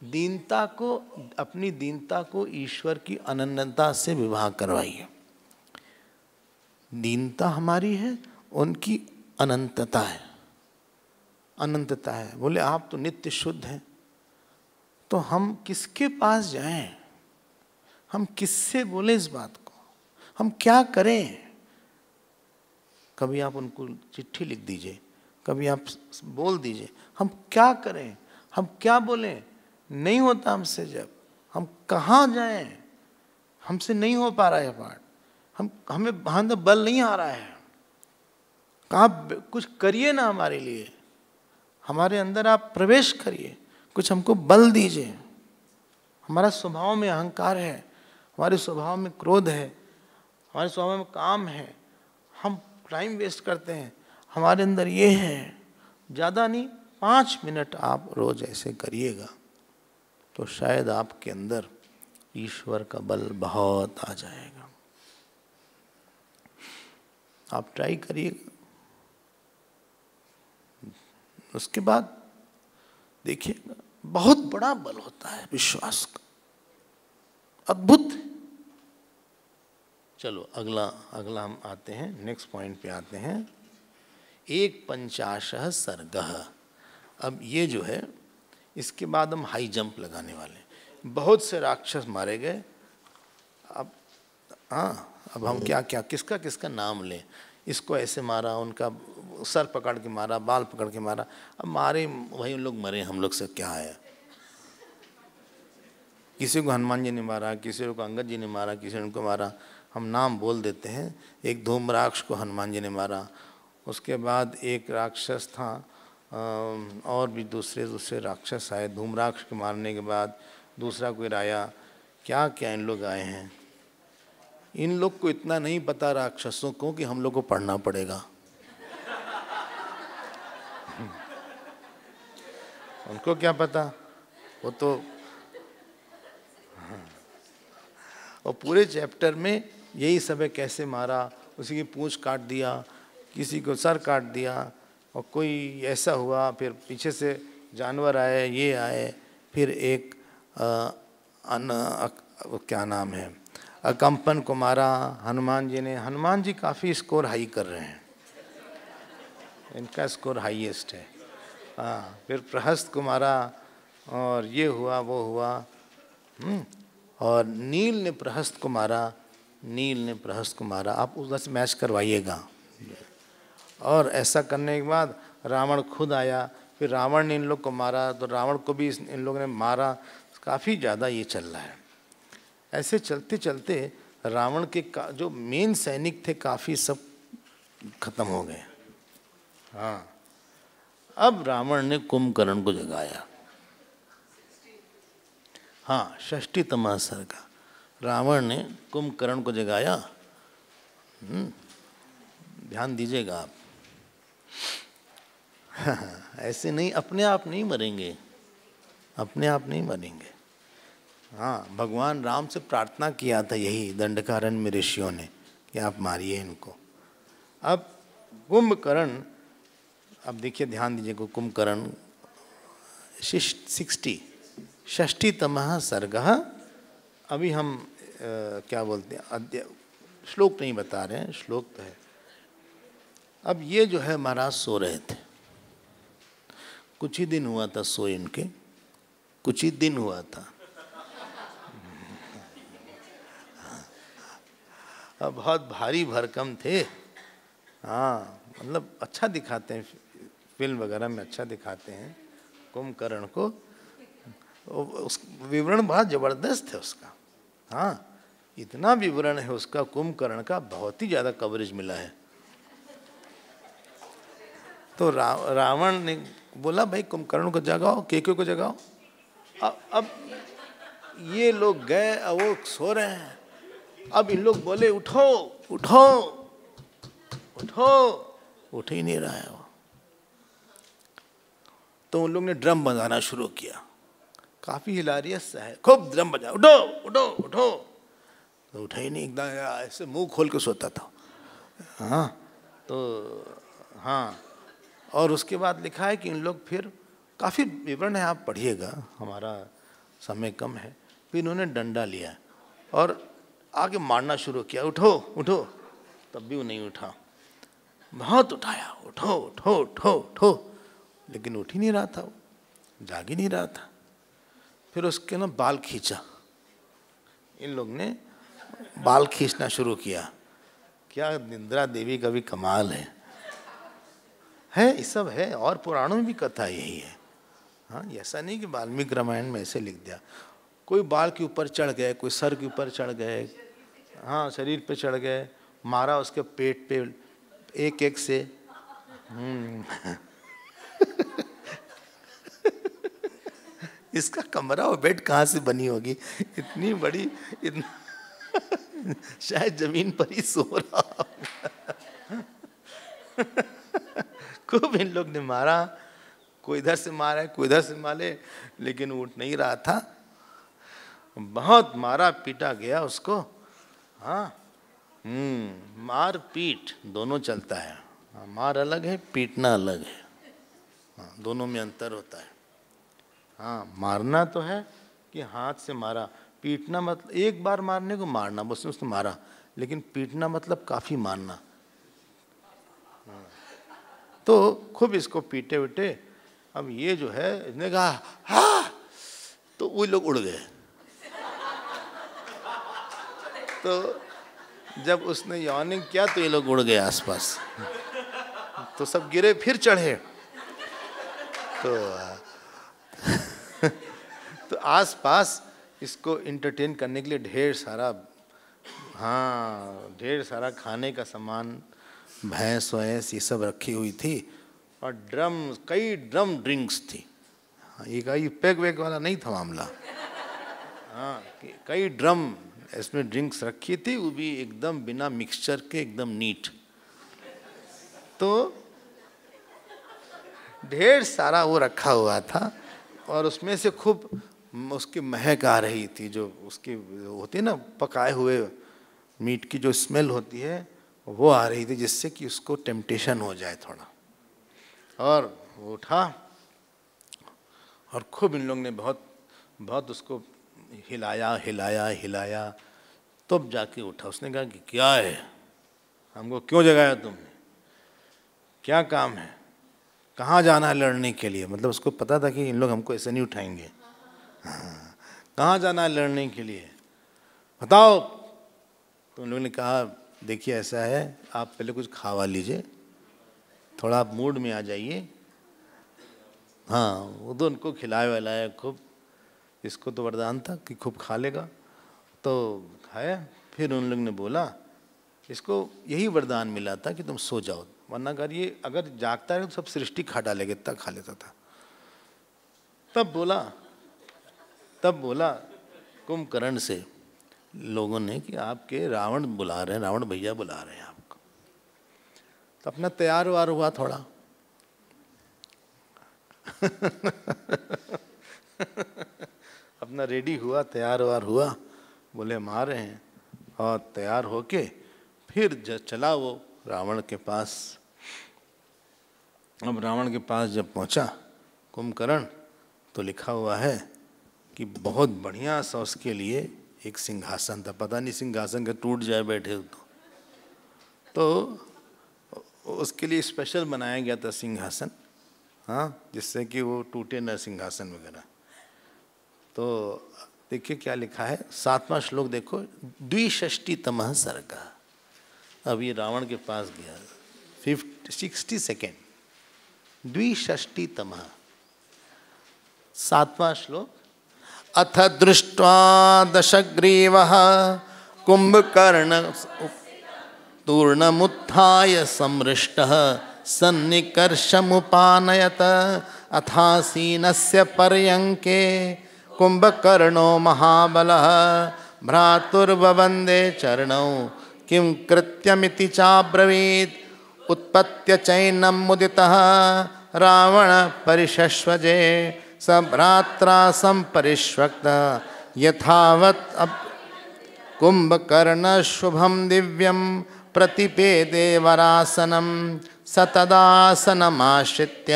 दीनता को, अपनी दीनता को ईश्वर की अनन्यता से विवाह करवाइए। दीनता हमारी है, उनकी अनंतता है, अनंतता है। बोले आप तो नित्य शुद्ध हैं, तो हम किसके पास जाएं? हम किससे बोले इस बात को? हम क्या करें? कभी आप उनको चिट्ठी लिख दीजिए, कभी आप बोल दीजिए। हम क्या करें? हम क्या बोलें? नहीं होता हमसे। जब हम कहाँ जाएं? हमसे नहीं हो पा रहा है पाठ, हमें अंदर बल नहीं आ रहा है। आप कुछ करिए ना हमारे लिए, हमारे अंदर आप प्रवेश करिए, कुछ हमको बल दीजिए। हमारा स्वभाव में अहंकार है, हमारे स्वभाव में क्रोध है, हमारे स्वभाव में काम है, हम टाइम वेस्ट करते हैं, हमारे अंदर ये है। ज़्यादा नहीं, 5 मिनट आप रोज ऐसे करिएगा तो शायद आपके अंदर ईश्वर का बल बहुत आ जाएगा। आप ट्राई करिएगा। उसके बाद देखिएगा बहुत बड़ा बल होता है विश्वास का, अद्भुत। चलो अगला हम आते हैं, नेक्स्ट पॉइंट पे आते हैं। 150 सर्गः। अब ये जो है, इसके बाद हम हाई जंप लगाने वाले हैं। बहुत से राक्षस मारे गए। अब हम क्या क्या किसका किसका नाम लें? इसको ऐसे मारा, उनका सर पकड़ के मारा, बाल पकड़ के मारा। अब मारे वही उन लोग मरे, हम लोग से क्या है? किसी को हनुमान जी ने मारा, किसी को अंगद जी ने मारा, किसी ने उनको मारा। हम नाम बोल देते हैं। एक धूम्राक्ष को हनुमान जी ने मारा। उसके बाद एक राक्षस था, और भी दूसरे राक्षस आए। धूम्राक्ष के मारने के बाद दूसरा कोई आया। क्या क्या इन लोग आए हैं। इन लोग को इतना नहीं पता राक्षसों को कि हम लोग को पढ़ना पड़ेगा। उनको क्या पता, वो तो और पूरे चैप्टर में यही सब है, कैसे मारा, उसी की पूंछ काट दिया, किसी को सर काट दिया, और कोई ऐसा हुआ, फिर पीछे से जानवर आए, ये आए, फिर एक क्या नाम है, अकम्पन को मारा हनुमान जी ने। हनुमान जी काफ़ी स्कोर हाई कर रहे हैं, इनका स्कोर हाईएस्ट है। हाँ, फिर प्रहस्त को मारा, और ये हुआ वो हुआ। और नील ने प्रहस्त को मारा, नील ने प्रहस्त को मारा। आप उधर से मैच करवाइएगा। और ऐसा करने के बाद रावण खुद आया, फिर रावण ने इन लोग को मारा, तो रावण को भी इन लोगों ने मारा। काफ़ी ज़्यादा ये चल रहा है। ऐसे चलते चलते रावण के जो मेन सैनिक थे काफ़ी सब खत्म हो गए। हाँ, अब रावण ने कुंभकर्ण को जगाया। हाँ, षष्ठीतमा सर्ग, रावण ने कुंभकर्ण को जगाया। ध्यान दीजिएगा आप। ऐसे नहीं, अपने आप नहीं मरेंगे, अपने आप नहीं मरेंगे। हाँ, भगवान राम से प्रार्थना किया था यही दंडकारण्य में ऋषियों ने कि आप मारिए इनको। अब कुंभकर्ण, अब देखिए ध्यान दीजिएगा, कुंभकर्ण 60 षष्ठीतमः सर्गः। अभी हम क्या बोलते हैं, श्लोक नहीं बता रहे हैं, श्लोक तो है। अब ये जो है महाराज सो रहे थे, कुछ ही दिन हुआ था सोए इनके, कुछ ही दिन हुआ था। अब बहुत भारी भरकम थे। हाँ, मतलब अच्छा दिखाते हैं, फिल्म वगैरह में अच्छा दिखाते हैं कुंभकर्ण को। उस विवरण बहुत ज़बरदस्त है उसका। हाँ, इतना विवरण है उसका कुंभकर्ण का, बहुत ही ज़्यादा कवरेज मिला है। तो रावण ने बोला भाई कुंभकर्ण को जगाओ, केकई को जगाओ। अब ये लोग गए, अब वो सो रहे हैं। अब इन लोग बोले उठो उठो उठो, उठ ही नहीं रहा है वो। तो उन लोग ने ड्रम बजाना शुरू किया, काफी हिलारियस है, खूब ड्रम बजा, उठो उठो उठो। तो उठा ही नहीं, एकदम ऐसे मुंह खोल के सोता था। हाँ, तो हाँ, और उसके बाद लिखा है कि इन लोग फिर, काफ़ी विवरण है, आप पढ़िएगा, हमारा समय कम है। फिर इन्होंने डंडा लिया और आगे मारना शुरू किया, उठो उठो। तब भी वो नहीं उठा, बहुत उठाया, उठो उठो उठो उठो, लेकिन उठ ही नहीं रहा था, वो जाग ही नहीं रहा था। फिर उसके ना बाल खींचा, इन लोग ने बाल खींचना शुरू किया। क्या निंद्रा देवी का भी कमाल है, ये सब है, और पुराणों में भी कथा यही है। हाँ, ऐसा नहीं कि वाल्मीकि रामायण में ऐसे लिख दिया। कोई बाल के ऊपर चढ़ गए, कोई सर के ऊपर चढ़ गए, हाँ, शरीर पे चढ़ गए, मारा उसके पेट पे एक एक से। इसका कमरा और बेड कहाँ से बनी होगी, इतनी बड़ी, शायद जमीन पर ही सो रहा होगा। खूब इन लोग ने मारा, कोई इधर से मारे कोई इधर से मारे, लेकिन उठ नहीं रहा था। बहुत मारा पीटा गया उसको। हाँ, मार पीट दोनों चलता है। हाँ, मार अलग है, पीटना अलग है। हाँ, दोनों में अंतर होता है। हाँ, मारना तो है कि हाथ से मारा, पीटना मतलब एक बार मारने को मारना, बस उसने मारा, लेकिन पीटना मतलब काफ़ी मारना। तो खूब इसको पीटे उटे। अब ये जो है, इसने कहा हाँ, तो वो लोग उड़ गए। तो जब उसने यॉर्निंग किया तो ये लोग उड़ गए आसपास, तो सब गिरे, फिर चढ़े। तो आसपास इसको इंटरटेन करने के लिए ढेर सारा, हाँ, ढेर सारा खाने का सामान, भैंस वैंस ये सब रखी हुई थी, और ड्रम, कई ड्रम ड्रिंक्स थी। हाँ, ये पैक वैक वाला नहीं था मामला। हाँ, कई ड्रम इसमें ड्रिंक्स रखी थी, वो भी एकदम बिना मिक्सचर के, एकदम नीट। तो ढेर सारा वो रखा हुआ था, और उसमें से खूब उसकी महक आ रही थी, जो उसकी होती है ना पकाए हुए मीट की जो स्मेल होती है वो आ रही थी, जिससे कि उसको टेम्पटेशन हो जाए थोड़ा। और वो उठा और खूब इन लोग ने बहुत बहुत उसको हिलाया हिलाया हिलाया, तब जाके उठा। उसने कहा कि क्या है, हमको क्यों जगाया तुमने, क्या काम है, कहाँ जाना है लड़ने के लिए? मतलब उसको पता था कि इन लोग हमको ऐसे नहीं उठाएंगे। हाँ, कहाँ जाना है लड़ने के लिए, बताओ। तो उन लोगों ने कहा देखिए ऐसा है, आप पहले कुछ खावा लीजिए, थोड़ा आप मूड में आ जाइए। हाँ, वो तो उनको खिलाया विलाया खूब, इसको तो वरदान था कि खूब खा लेगा, तो खाया। फिर उन लोग ने बोला इसको यही वरदान मिला था कि तुम सो जाओ, वरना अगर ये अगर जागता है तो सब सृष्टि खा डालेगा, इतना खा लेता था। तब बोला कुंभकर्ण से लोगों ने कि आपके रावण बुला रहे हैं, रावण भैया बुला रहे हैं आपको। तो अपना तैयार वार हुआ थोड़ा अपना रेडी हुआ, तैयार वार हुआ, बोले हम आ रहे हैं। और तैयार होके फिर चला वो रावण के पास। अब रावण के पास जब पहुंचा कुंभकर्ण, तो लिखा हुआ है कि बहुत बढ़िया सा उसके लिए एक सिंहासन था। पता नहीं सिंहासन का टूट जाए बैठे तो उसके लिए स्पेशल बनाया गया था सिंहासन, हाँ, जिससे कि वो टूटे न सिंहासन वगैरह। तो देखिए क्या लिखा है, 7वां श्लोक देखो, 62तमः सर्ग। अब ये रावण के पास गया, 60 सेकेंड, 62तमः 7वां श्लोक। अथ दृष्ट्वा दशग्रीवः कुंभकर्ण तूर्णमुत्थाय समृष्टः सन्निकर्षमुपानयत अथासीनस्य पर्यङ्के कुंभकर्णो महाबलः भ्रातुर्ववन्दे चरणौ किं कृत्यमिति चाब्रवीत् उत्पत्य चैनं मुदितः रावण परिशश्वजे स भ्रात्रा संपरिष्वक्तः यथावत् कुंभकर्ण शुभम दिव्यम प्रतिपेदे वरासनम सतदासनमाश्रित्य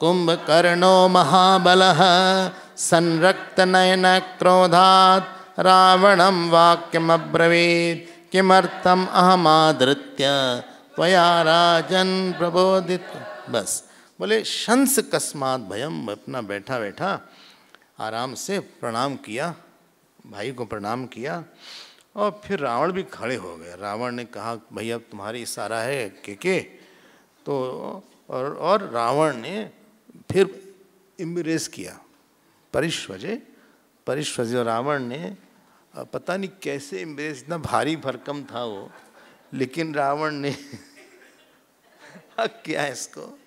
कुंभकर्णो महाबलः संरक्तनयन क्रोधात् रावणं वाक्यमब्रवीत् किमर्थम अहमादृत्य त्वया राजन् प्रबोधित। बस बोले शंस कस्मात् भयम, अपना बैठा बैठा आराम से प्रणाम किया, भाई को प्रणाम किया। और फिर रावण भी खड़े हो गए। रावण ने कहा भैया तुम्हारी इशारा है के तो और रावण ने फिर इम्ब्रेस किया, परिश्वजे और रावण ने पता नहीं कैसे इम्ब्रेस, इतना भारी भरकम था वो, लेकिन रावण ने क्या है इसको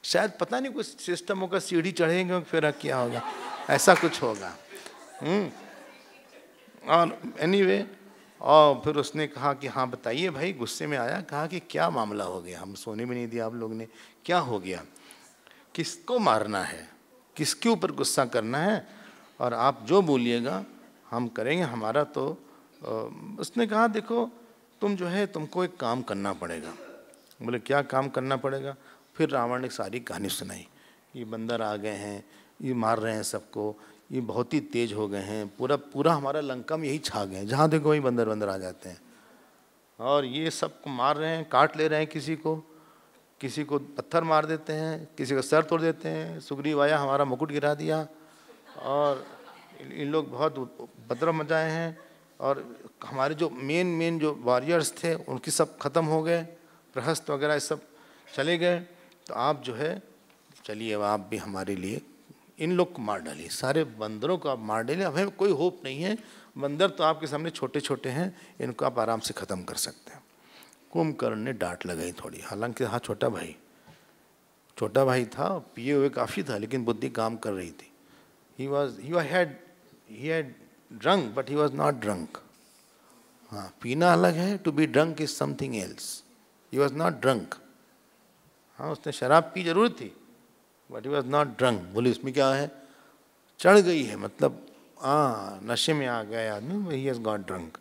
शायद पता नहीं कुछ सिस्टम होगा, सीढ़ी चढ़ेंगे फिर क्या होगा, ऐसा कुछ होगा। और एनीवे, और फिर उसने कहा कि हाँ बताइए भाई, गुस्से में आया, कहा कि क्या मामला हो गया, हम सोने भी नहीं दिया आप लोग ने, क्या हो गया, किसको मारना है, किसके ऊपर गुस्सा करना है, और आप जो बोलिएगा हम करेंगे, हमारा तो उसने कहा देखो तुम जो है तुमको एक काम करना पड़ेगा। बोले क्या काम करना पड़ेगा? फिर रावण ने सारी कहानी सुनाई, ये बंदर आ गए हैं, ये मार रहे हैं सबको, ये बहुत ही तेज हो गए हैं, पूरा हमारा लंका में यही छा गए हैं, जहाँ देखो वही बंदर आ जाते हैं, और ये सबको मार रहे हैं, काट ले रहे हैं, किसी को पत्थर मार देते हैं, किसी का सर तोड़ देते हैं, सुग्रीव आया हमारा मुकुट गिरा दिया, और इन लोग बहुत उपद्रव मचाए हैं, और हमारे जो मेन जो वॉरियर्स थे उनकी सब खत्म हो गए, प्रहस्त वगैरह सब चले गए, तो आप जो है चलिए अब आप भी हमारे लिए इन लोग को मार डालिए, सारे बंदरों को आप मार डालिए, अब हमें कोई होप नहीं है, बंदर तो आपके सामने छोटे छोटे हैं, इनको आप आराम से ख़त्म कर सकते हैं। कुंभकर्ण ने डांट लगाई थोड़ी, हालांकि हाँ छोटा भाई था, पिए हुए काफ़ी था, लेकिन बुद्धि काम कर रही थी। he had drunk but he was not drunk। हाँ, पीना अलग है, to be drunk is something else, he was not drunk. हाँ, उसने शराब पी जरूर थी, but he was not drunk. बोले इसमें क्या है, चढ़ गई है, मतलब नशे में आ गया आदमी, he has got drunk,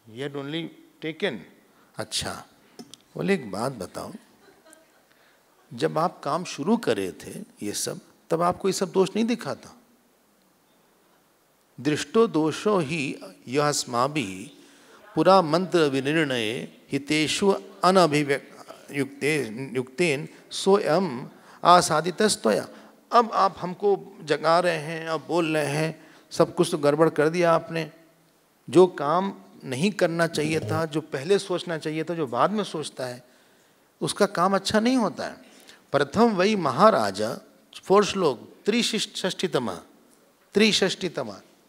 he had only taken. अच्छा, बोले एक बात बताओ, जब आप काम शुरू करे थे ये सब, तब आपको ये सब दोष नहीं दिखा था? दृष्टो दोषो ही यह अस्माभिः पुरा मंत्र विनिर्णय हितेषु अनभिव्यक्तेन सोऽयम् आसादितस्त्वया। अब आप हमको जगा रहे हैं, अब बोल रहे हैं, सब कुछ तो गड़बड़ कर दिया आपने। जो काम नहीं करना चाहिए था, जो पहले सोचना चाहिए था, जो बाद में सोचता है, उसका काम अच्छा नहीं होता है। प्रथम वही महाराजा, 4 श्लोक, 3षष्टितमा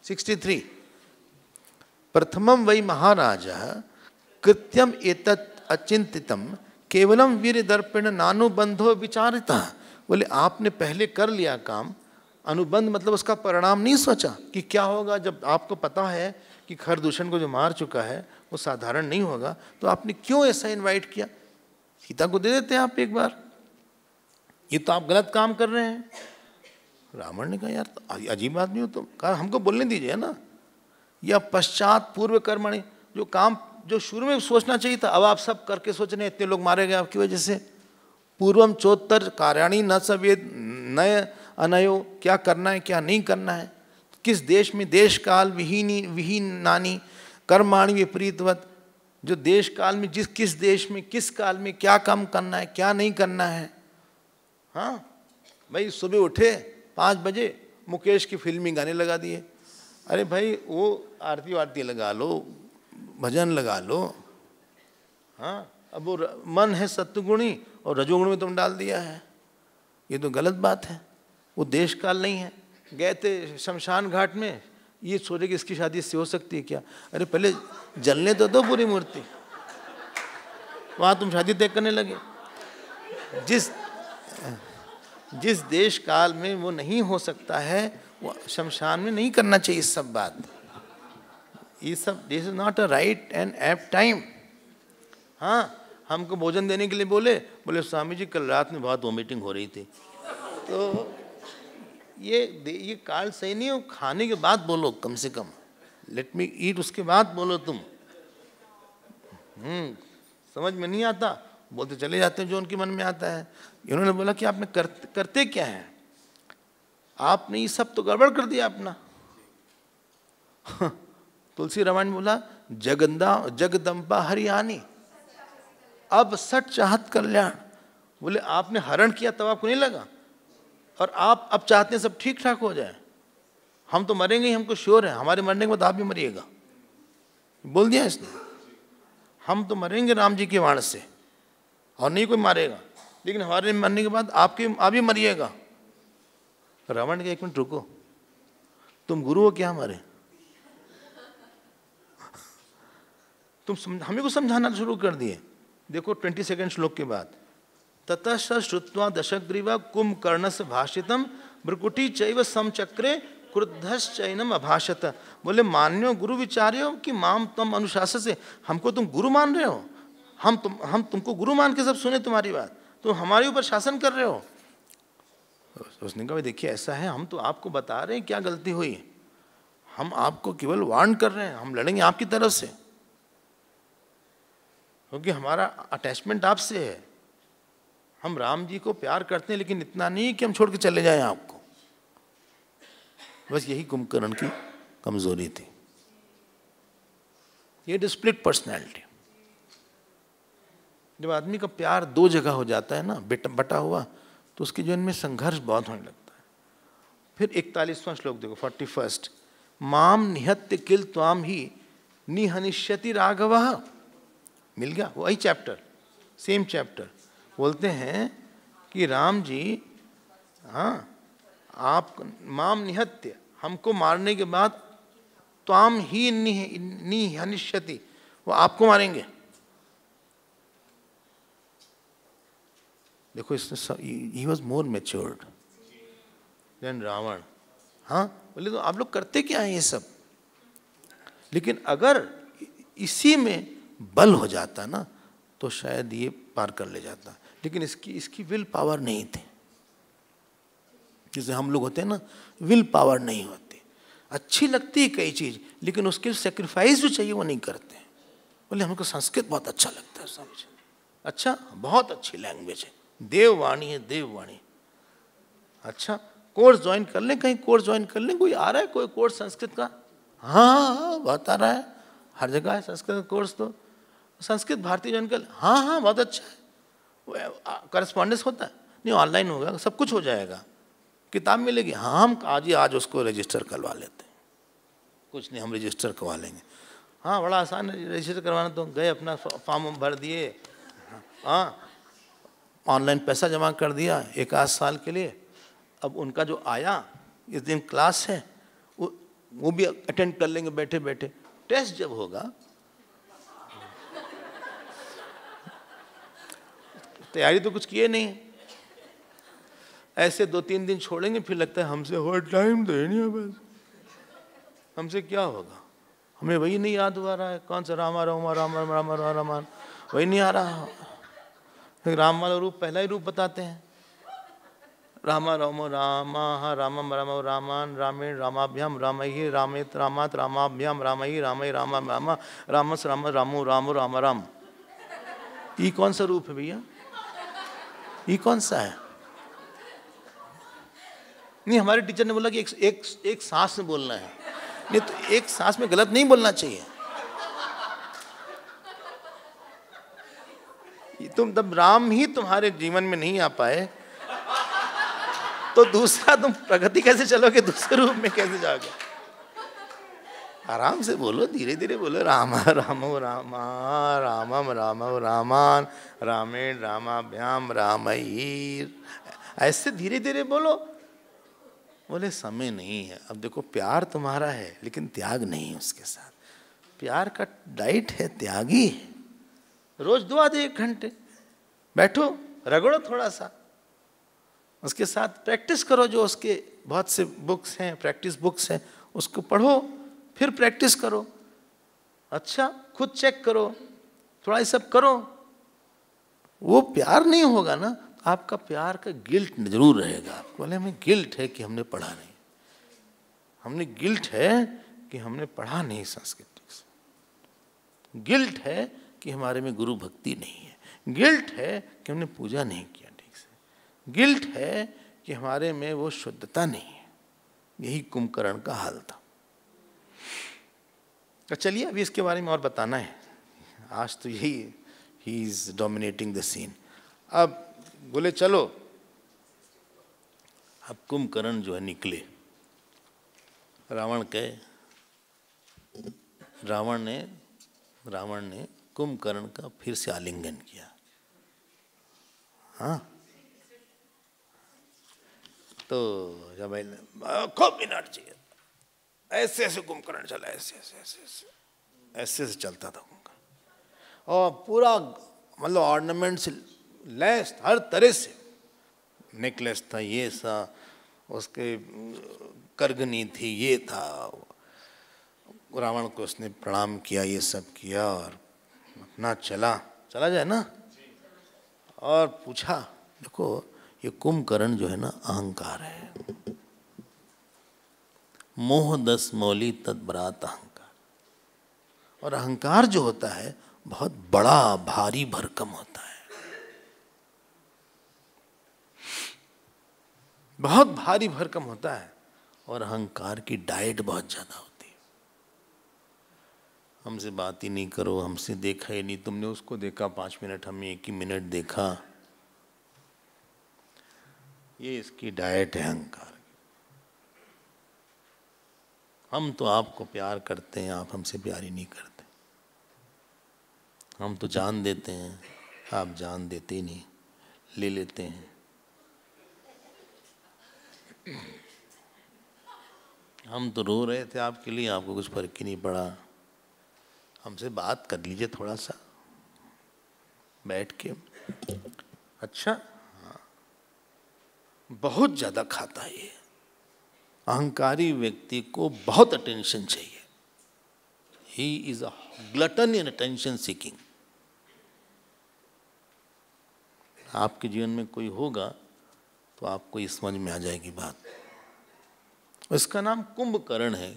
63, प्रथमं वै महाराजा कृत्यम एतत् अचिंतितम केवलम वीर दर्पेण नानुबंधो विचारिता। बोले आपने पहले कर लिया काम, अनुबंध मतलब उसका परिणाम नहीं सोचा कि क्या होगा। जब आपको पता है कि खरदूषण को जो मार चुका है वो साधारण नहीं होगा, तो आपने क्यों ऐसा इनवाइट किया? सीता को दे देते आप एक बार, ये तो आप गलत काम कर रहे हैं। रावण ने कहा यार अजीब आदमी हो तुम, कहा हमको बोलने दीजिए ना। या पश्चात पूर्व कर्मणि, जो काम जो शुरू में सोचना चाहिए था, अब आप सब करके सोच रहे हैं, इतने लोग मारे गए आपकी वजह से। पूर्वम चोत्तर कार्याणि न सवेद नय अनयो, क्या करना है क्या नहीं करना है, किस देश में देश काल विहीनानि कर्माणि विपरीतवत, जो देश काल में किस देश में किस काल में क्या काम करना है क्या नहीं करना है। हाँ भाई, सुबह उठे 5 बजे, मुकेश की फिल्मी गाने लगा दिए। अरे भाई वो आरती वारती लगा लो, भजन लगा लो। हाँ, अब वो मन है सत्वगुणी और रजोगुण में तुम डाल दिया है, ये तो गलत बात है। वो देश काल नहीं है। गए थे शमशान घाट में, ये सोचे कि इसकी शादी इससे हो सकती है क्या? अरे पहले जलने तो दो पूरी मूर्ति, वहाँ तुम शादी तय करने लगे। जिस देश काल में वो नहीं हो सकता है, वो शमशान में नहीं करना चाहिए सब बात। ये सब, this is not a right and apt time. हाँ, हमको भोजन देने के लिए बोले स्वामी जी कल रात में बहुत वोमिटिंग हो रही थी, तो ये काल सही नहीं हो। खाने के बाद बोलो कम से कम, लेट मी ईट, उसके बाद बोलो तुम। समझ में नहीं आता, बोलते चले जाते हैं जो उनके मन में आता है। इन्होंने बोला कि आपने करते क्या है, आपने ये सब तो गड़बड़ कर दिया अपना। तुलसी रामायण बोला जगदम्बा हरियाणी अब सट चाहत कल्याण। बोले आपने हरण किया तब आपको नहीं लगा, और आप अब चाहते हैं सब ठीक ठाक हो जाए। हम तो मरेंगे ही, हमको श्योर है, हमारे मरने के बाद आप भी मरिएगा, बोल दिया इसने। हम तो मरेंगे राम जी के वाण से, और नहीं कोई मारेगा, लेकिन हमारे मरने के बाद आप भी मरिएगा। रावण के 1 मिनट रुको, तुम गुरु हो क्या हमारे? तुम हमें को समझाना शुरू कर दिए। देखो 22 श्लोक के बाद, ततः श्रुत्वा दशग्रीवा कुंभकर्णस्य भाषितम भ्रुकुटी चैव समचक्रे क्रुद्धश्चैनम अभाषत। बोले मान्यो गुरु विचार्यो कि माम तम अनुशासन से, हमको तुम गुरु मान रहे हो, हम तुमको गुरु मान के सब सुने तुम्हारी बात, तुम हमारे ऊपर शासन कर रहे हो। उसने कहा देखिए ऐसा है, हम तो आपको बता रहे हैं क्या गलती हुई, हम आपको केवल वार्न कर रहे हैं, हम लड़ेंगे आपकी तरफ से, क्योंकि हमारा अटैचमेंट आपसे है। हम राम जी को प्यार करते हैं, लेकिन इतना नहीं कि हम छोड़ के चले जाएं आपको। बस यही कुंभकर्ण की कमजोरी थी, ये स्प्लिट पर्सनैलिटी। जब आदमी का प्यार 2 जगह हो जाता है ना, बटा हुआ, तो उसके जीवन में संघर्ष बहुत होने लगता है। फिर 41वां श्लोक देखो, 41, माम निहत्य किल त्वाम ही निहनिष्यति राघवः। मिल गया वही चैप्टर, सेम चैप्टर। बोलते हैं कि राम जी, हाँ आप माम निहत्य, हमको मारने के बाद त्वाम ही निहनिष्यति, वो आपको मारेंगे। देखो इसने, he was more matured than Ravan. हाँ बोले तो आप लोग करते क्या हैं ये सब, लेकिन अगर इसी में बल हो जाता ना तो शायद ये पार कर ले जाता, लेकिन इसकी विल पावर नहीं थी। जैसे हम लोग होते हैं ना, विल पावर नहीं होती, अच्छी लगती है कई चीज़, लेकिन उसके सेक्रीफाइस जो चाहिए वो नहीं करते। बोले हमको संस्कृत बहुत अच्छा लगता है, समझ, अच्छा बहुत अच्छी लैंग्वेज है, देववाणी है देववाणी। अच्छा कोर्स ज्वाइन कर लें, कहीं कोर्स ज्वाइन कर लें, कोई आ रहा है कोई कोर्स संस्कृत का? हाँ बहुत आ रहा है, हर जगह है संस्कृत का कोर्स। तो संस्कृत भारती ज्वाइन कर, हाँ बहुत अच्छा है। करस्पॉन्डेंस होता है? नहीं, ऑनलाइन होगा, सब कुछ हो जाएगा, किताब मिलेगी, हाँ हम आज उसको रजिस्टर करवा लेते हैं। कुछ नहीं, हम रजिस्टर करवा लेंगे। हाँ बड़ा आसान है रजिस्टर करवाना, तो गए अपना फॉर्म भर दिए, हाँ ऑनलाइन पैसा जमा कर दिया 1 आध साल के लिए। अब उनका जो आया इस दिन क्लास है वो भी अटेंड कर लेंगे बैठे बैठे। टेस्ट जब होगा, तैयारी तो कुछ किए नहीं, ऐसे 2-3 दिन छोड़ेंगे, फिर लगता है हमसे हो टाइम तो है नहीं है, बस हमसे क्या होगा, हमें वही नहीं याद हुआ रहा है, कौन सा रामा रामा रामा रामा रामा वही नहीं आ रहा। राम वाला रूप पहला ही रूप बताते हैं, रामा रामो रामा रामम रामो रामान रामेण रामाभ्याम रामहि रामेत रामात रामाभ्याम रामहि रामहि रामा रामा रामस राम रामो रामो राम राम। ये कौन सा रूप है भैया, ये कौन सा है? नहीं, हमारे टीचर ने बोला कि एक सांस में बोलना है। नहीं तो एक सांस में गलत नहीं बोलना चाहिए। तुम तब राम ही तुम्हारे जीवन में नहीं आ पाए तो दूसरा तुम प्रगति कैसे चलोगे, दूसरे रूप में कैसे जाओगे? आराम से बोलो, धीरे धीरे बोलो, रामा रामो रामा रामम रामो रामान रामेण रामाभ्याम रामईर, ऐसे धीरे धीरे बोलो। बोले समय नहीं है। अब देखो प्यार तुम्हारा है लेकिन त्याग नहीं है उसके साथ। प्यार का डाइट है त्यागी है। रोज 2 आधे 1 घंटे बैठो, रगड़ो थोड़ा सा, उसके साथ प्रैक्टिस करो। जो उसके बहुत से बुक्स हैं, प्रैक्टिस बुक्स हैं, उसको पढ़ो, फिर प्रैक्टिस करो। अच्छा खुद चेक करो, थोड़ा ये सब करो। वो प्यार नहीं होगा ना, आपका प्यार का गिल्ट जरूर रहेगा। आपको बोले हमें गिल्ट है कि हमने पढ़ा नहीं, हमने गिल्ट है कि हमने पढ़ा नहीं संस्कृत से, गिल्ट है कि हमारे में गुरु भक्ति नहीं है, गिल्ट है कि हमने पूजा नहीं किया ठीक से, गिल्ट है कि हमारे में वो शुद्धता नहीं है। यही कुंभकर्ण का हाल था। तो चलिए अभी इसके बारे में और बताना है। आज तो यही, he is dominating the scene. अब बोले चलो, अब कुंभकर्ण जो है निकले। रावण ने कुंभकर्ण का फिर से आलिंगन किया। हाँ तो जब खूब एनर्जी, ऐसे ऐसे कुंभकर्ण चला, ऐसे ऐसे ऐसे ऐसे ऐसे ऐसे चलता था कुंभकर्ण, और पूरा मतलब ऑर्नामेंट से लैस, हर तरह से नेकलेस था, ये सा, उसके करगनी थी, ये था। रावण को उसने प्रणाम किया, ये सब किया और अपना चला जाए ना। और पूछा, देखो ये कुंभकर्ण जो है ना अहंकार है, मोह 10 मौली तद्भरात अहंकार। और अहंकार जो होता है बहुत बड़ा भारी भरकम होता है, बहुत भारी भरकम होता है। और अहंकार की डाइट बहुत ज्यादा होती है। हमसे बात ही नहीं करो, हमसे देखा ही नहीं, तुमने उसको देखा 5 मिनट, हमें 1 ही मिनट देखा, ये इसकी डाइट है अहंकार। हम तो आपको प्यार करते हैं, आप हमसे प्यार ही नहीं करते। हम तो जान देते हैं, आप जान देते ही नहीं, ले लेते हैं। हम तो रो रहे थे आपके लिए, आपको कुछ फर्क ही नहीं पड़ा। हमसे बात कर लीजिए थोड़ा सा बैठ के। अच्छा हाँ, बहुत ज़्यादा खाता है ये। अहंकारी व्यक्ति को बहुत अटेंशन चाहिए। He is a glutton in attention seeking. आपके जीवन में कोई होगा तो आपको ये समझ में आ जाएगी बात। इसका नाम कुंभकर्ण है।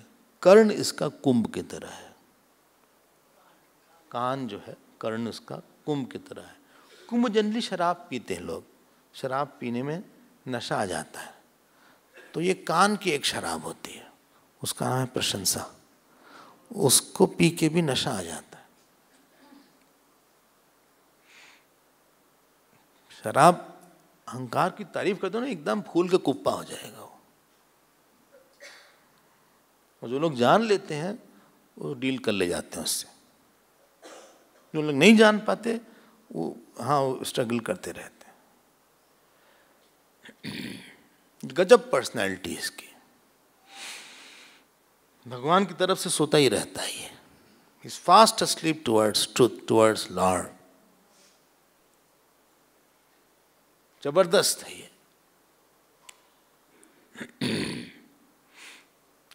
कर्ण इसका कुंभ की तरह है, कान जो है कर्ण उसका कुंभ की तरह है। कुंभ जनरली शराब पीते हैं लोग, शराब पीने में नशा आ जाता है, तो ये कान की एक शराब होती है, उसका नाम है प्रशंसा। उसको पी के भी नशा आ जाता है। शराब अहंकार की तारीफ करते हो ना, एकदम फूल का कुप्पा हो जाएगा वो। और जो लोग जान लेते हैं वो डील कर ले जाते हैं उससे। जो लोग नहीं जान पाते वो वो स्ट्रगल करते रहते हैं। गजब पर्सनैलिटी इसकी, भगवान की तरफ से सोता ही रहता है ये। Is fast asleep towards truth, towards Lord. जबरदस्त है ये।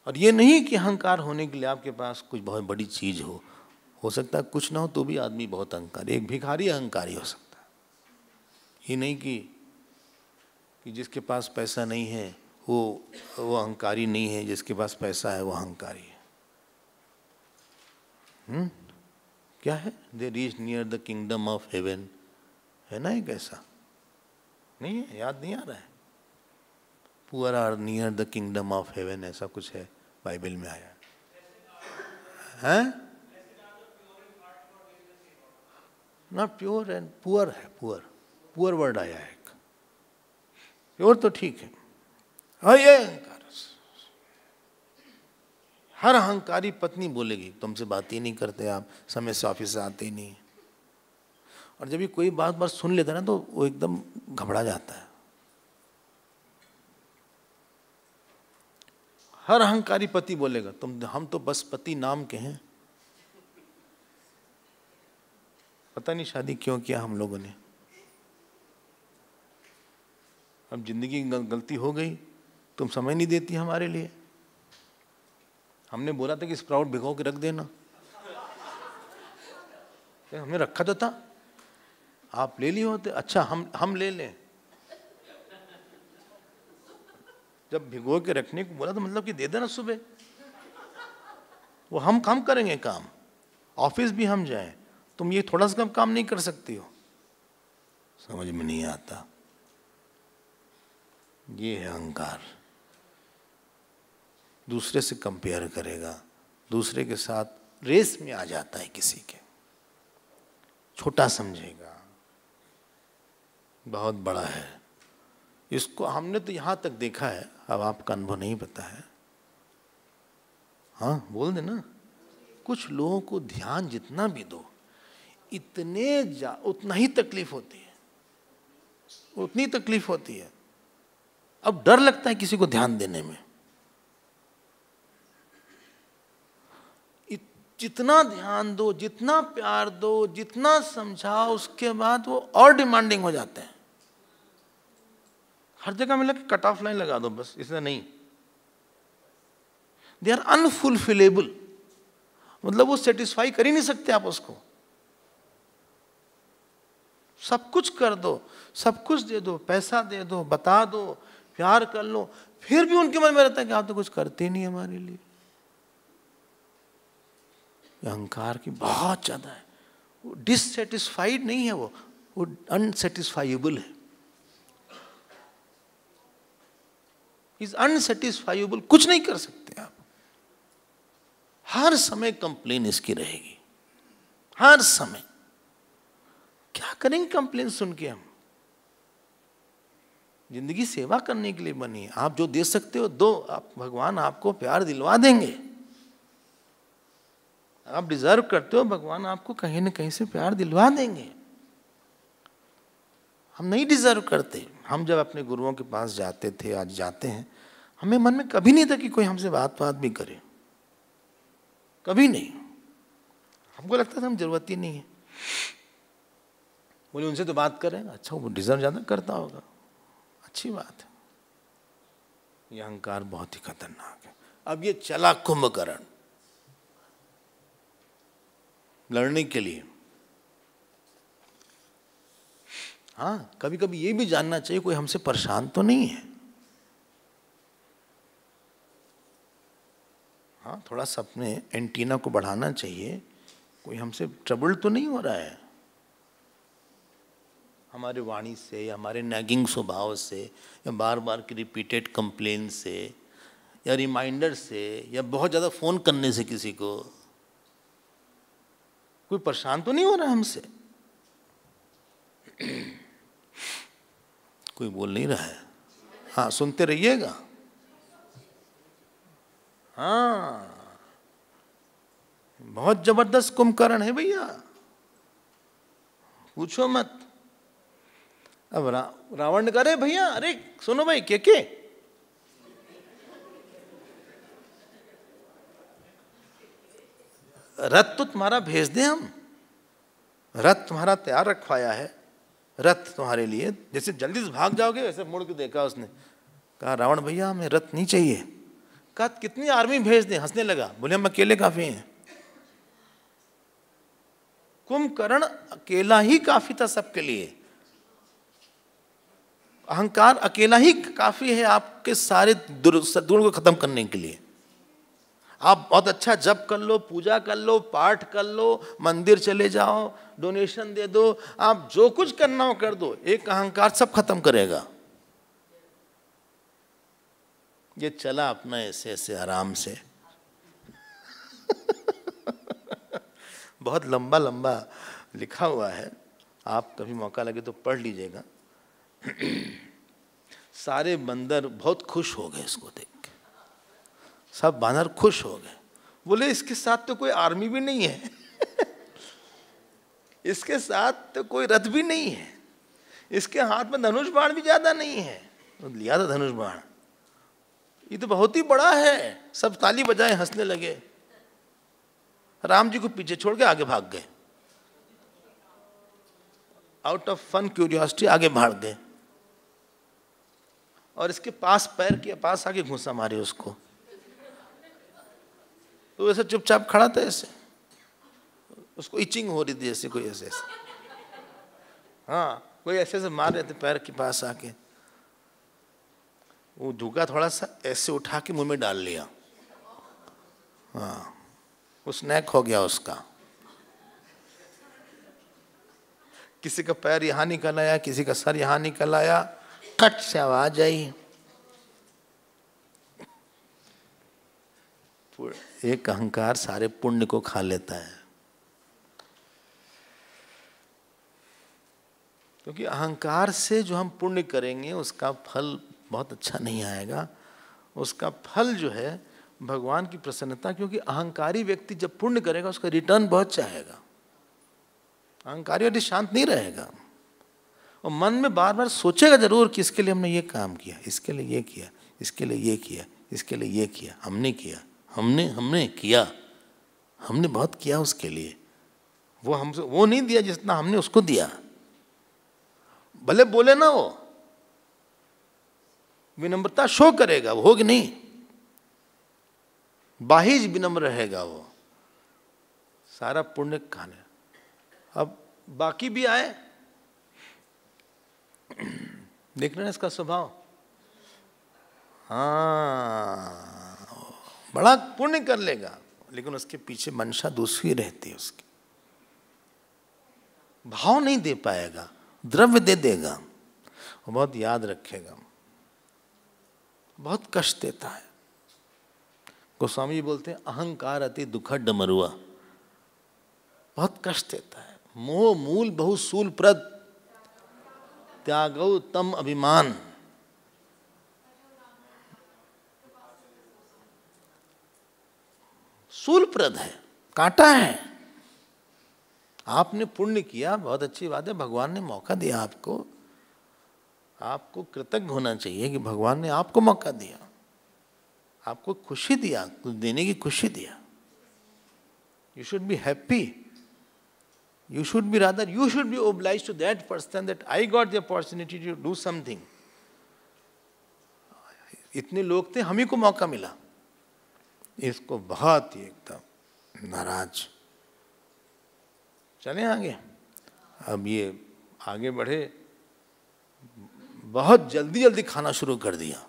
और ये नहीं कि अहंकार होने के लिए आपके पास कुछ बहुत बड़ी चीज हो सकता है कुछ ना हो तो भी आदमी बहुत अहंकारी, एक भिखारी अहंकारी हो सकता है। ये नहीं कि जिसके पास पैसा नहीं है वो अहंकारी नहीं है, जिसके पास पैसा है वो अहंकारी है। क्या है, they reach near the kingdom of haven, है ना एक ऐसा? नहीं है, याद नहीं आ रहा है? Poor are near the kingdom of heaven, ऐसा कुछ है, बाइबल में आया है। नॉट प्योर एंड पुअर है, पुअर वर्ड आया है। प्योर तो ठीक है। हाँ, ये अहंकार, हर अहंकारी पत्नी बोलेगी तुमसे बात ही नहीं करते आप, समय से ऑफिस से आते ही नहीं। और जब ये कोई बात सुन लेता है ना तो वो एकदम घबरा जाता है। हर अहंकारी पति बोलेगा हम तो बस पति नाम के हैं। पता नहीं शादी क्यों किया हम लोगों ने। अब जिंदगी गलती हो गई, तुम समय नहीं देती हमारे लिए। हमने बोला था कि स्प्राउट भिगो के रख देना, हमने रखा तो था, आप ले लिए होते। अच्छा हम ले लें। जब भिगो के रखने को बोला तो मतलब कि दे देना सुबह, वो हम करेंगे काम, ऑफिस भी हम जाएं, तुम ये थोड़ा सा काम नहीं कर सकती हो। समझ में नहीं आता। ये है अहंकार। दूसरे से कंपेयर करेगा, दूसरे के साथ रेस में आ जाता है, किसी के छोटा समझेगा, बहुत बड़ा है। इसको हमने तो यहां तक देखा है, अब आपका अनुभव नहीं पता है। हाँ बोल देना। कुछ लोगों को ध्यान जितना भी दो उतना ही तकलीफ होती है, उतनी तकलीफ होती है। अब डर लगता है किसी को ध्यान देने में। जितना ध्यान दो, जितना प्यार दो, जितना समझाओ, उसके बाद वो और डिमांडिंग हो जाते हैं। हर जगह मिला कि कट ऑफ लाइन लगा दो बस, इसलिए नहीं। दे आर अनफुलफिलेबल, मतलब वो सेटिस्फाई कर ही नहीं सकते आप उसको। सब कुछ कर दो, सब कुछ दे दो, पैसा दे दो, बता दो, प्यार कर लो, फिर भी उनके मन में रहता है कि आप तो कुछ करते नहीं हमारे लिए। अहंकार की बहुत ज्यादा है। वो डिससेटिस्फाइड नहीं है, वो अनसेटिस्फाइबल है। इज अनसेटिस्फाइबल, कुछ नहीं कर सकते आप। हर समय कंप्लेन इसकी रहेगी, हर समय। क्या करेंगे कंप्लेन सुन के हम? जिंदगी सेवा करने के लिए बनी है। आप जो दे सकते हो दो, आप भगवान आपको प्यार दिलवा देंगे। आप डिजर्व करते हो, भगवान आपको कहीं ना कहीं से प्यार दिलवा देंगे। हम नहीं डिजर्व करते। हम जब अपने गुरुओं के पास जाते थे, आज जाते हैं, हमें मन में कभी नहीं था कि कोई हमसे बात भी करे, कभी नहीं। हमको लगता था हम जरूरत ही नहीं है। बोले उनसे तो बात करें, अच्छा वो डिजर्व ज्यादा करता होगा, अच्छी बात है। ये अहंकार बहुत ही खतरनाक है। अब ये चला कुंभकर्ण लड़ने के लिए। हाँ, कभी कभी ये भी जानना चाहिए कोई हमसे परेशान तो नहीं है। हाँ, थोड़ा सा अपने एंटीना को बढ़ाना चाहिए, कोई हमसे ट्रबल तो नहीं हो रहा है हमारे वाणी से, या हमारे नैगिंग स्वभाव से, या बार बार की रिपीटेड कंप्लेन से, या रिमाइंडर से, या बहुत ज़्यादा फ़ोन करने से किसी को। कोई परेशान तो नहीं हो रहा हमसे? कोई बोल नहीं रहा है। हाँ, सुनते रहिएगा। हाँ, बहुत जबरदस्त कुंभकर्ण है भैया, पूछो मत। अब रावण ने कहा, अरे भैया, अरे सुनो भाई, के रथ तो तुम्हारा भेज दे हम, रथ तुम्हारा तैयार रखवाया है, रथ तुम्हारे लिए, जैसे जल्दी से भाग जाओगे वैसे मुड़ के देखा उसने, कहा रावण भैया हमें रथ नहीं चाहिए। कहा कितनी आर्मी भेज दें? हंसने लगा, बोले हम अकेले काफी हैं। कुंभकर्ण अकेला ही काफी था सबके लिए, अहंकार अकेला ही काफी है आपके सारे दुर्गुण को खत्म करने के लिए। आप बहुत अच्छा जप कर लो, पूजा कर लो, पाठ कर लो, मंदिर चले जाओ, डोनेशन दे दो, आप जो कुछ करना हो कर दो, एक अहंकार सब खत्म करेगा। ये चला अपना ऐसे ऐसे आराम से बहुत लंबा लंबा लिखा हुआ है, आप कभी मौका लगे तो पढ़ लीजिएगा। सारे बंदर बहुत खुश हो गए इसको देख के, सब बानर खुश हो गए, बोले इसके साथ तो कोई आर्मी भी नहीं है इसके साथ तो कोई रथ भी नहीं है, इसके हाथ में धनुष बाण भी ज्यादा नहीं है। तो लिया था धनुष बाण, ये तो बहुत ही बड़ा है। सब ताली बजाए, हंसने लगे। राम जी को पीछे छोड़ के आगे भाग गए, आउट ऑफ फन क्यूरियोसिटी आगे भाग गए, और इसके पास पैर के पास आगे घुसा मारे उसको। तो ऐसे चुपचाप खड़ा था, ऐसे उसको इचिंग हो रही थी जैसे कोई ऐसे ऐसे, हाँ कोई ऐसे ऐसे मार रहे थे पैर के पास आके। वो झुका थोड़ा सा, ऐसे उठा के मुंह में डाल लिया, हाँ वो स्नैक हो गया उसका। किसी का पैर यहाँ निकल आया, किसी का सर यहाँ निकल आया, कट से आवाज आई। एक अहंकार सारे पुण्य को खा लेता है, क्योंकि अहंकार से जो हम पुण्य करेंगे उसका फल बहुत अच्छा नहीं आएगा। उसका फल जो है भगवान की प्रसन्नता, क्योंकि अहंकारी व्यक्ति जब पुण्य करेगा उसका रिटर्न बहुत चाहेगा। अहंकारी व्यक्ति शांत नहीं रहेगा, और मन में बार बार सोचेगा जरूर कि इसके लिए हमने ये काम किया, इसके लिए ये किया, इसके लिए ये किया, इसके लिए ये किया, हमने किया, हमने किया, हमने बहुत किया उसके लिए। वो हमसे वो नहीं दिया जितना हमने उसको दिया। भले बोले ना, वो विनम्रता शो करेगा, वो होगी नहीं, बाहिज विनम्र रहेगा वो, सारा पुण्य खाने। अब बाकी भी आए, देख रहे हैं इसका स्वभाव, हाँ बड़ा पुण्य कर लेगा, लेकिन उसके पीछे मंशा दूसरी रहती है उसकी। भाव नहीं दे पाएगा, द्रव्य दे देगा, वो बहुत याद रखेगा, बहुत कष्ट देता है। गोस्वामी जी बोलते हैं अहंकार अति दुखद डमरुआ, बहुत कष्ट देता है। मोह मूल बहु सूल प्रद, त्यागो तम अभिमान। सूलप्रद है, कांटा है। आपने पुण्य किया, बहुत अच्छी बात है, भगवान ने मौका दिया आपको, आपको कृतज्ञ होना चाहिए कि भगवान ने आपको मौका दिया, आपको खुशी दिया, कुछ देने की खुशी दिया। You should be happy, you should be rather, you should be obliged to that person that I got the opportunity to do something. इतने लोग थे, हम ही को मौका मिला। इसको बहुत ही एकदम नाराज। चले आगे, अब ये आगे बढ़े बहुत जल्दी जल्दी खाना शुरू कर दिया।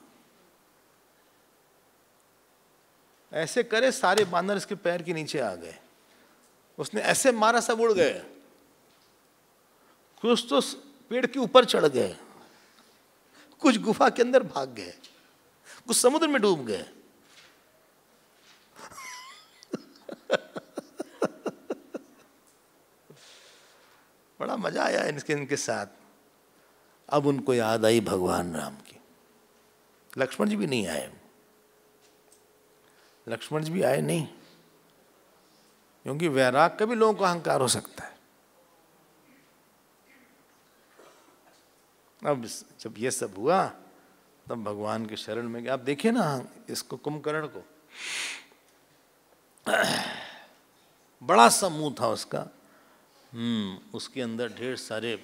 ऐसे करे सारे बानर इसके पैर के नीचे आ गए। उसने ऐसे मारा सब उड़ गए, कुछ तो पेड़ के ऊपर चढ़ गए, कुछ गुफा के अंदर भाग गए, कुछ समुद्र में डूब गए। बड़ा मजा आया इनके साथ। अब उनको याद आई भगवान राम की। लक्ष्मण जी भी नहीं आए, लक्ष्मण जी भी आए नहीं, क्योंकि वैराग का भी लोगों को अहंकार हो सकता है। अब जब ये सब हुआ तब भगवान के शरण में गया। आप देखिए ना इसको, कुंभकर्ण को, बड़ा सा मुंह था उसका, उसके अंदर ढेर सारे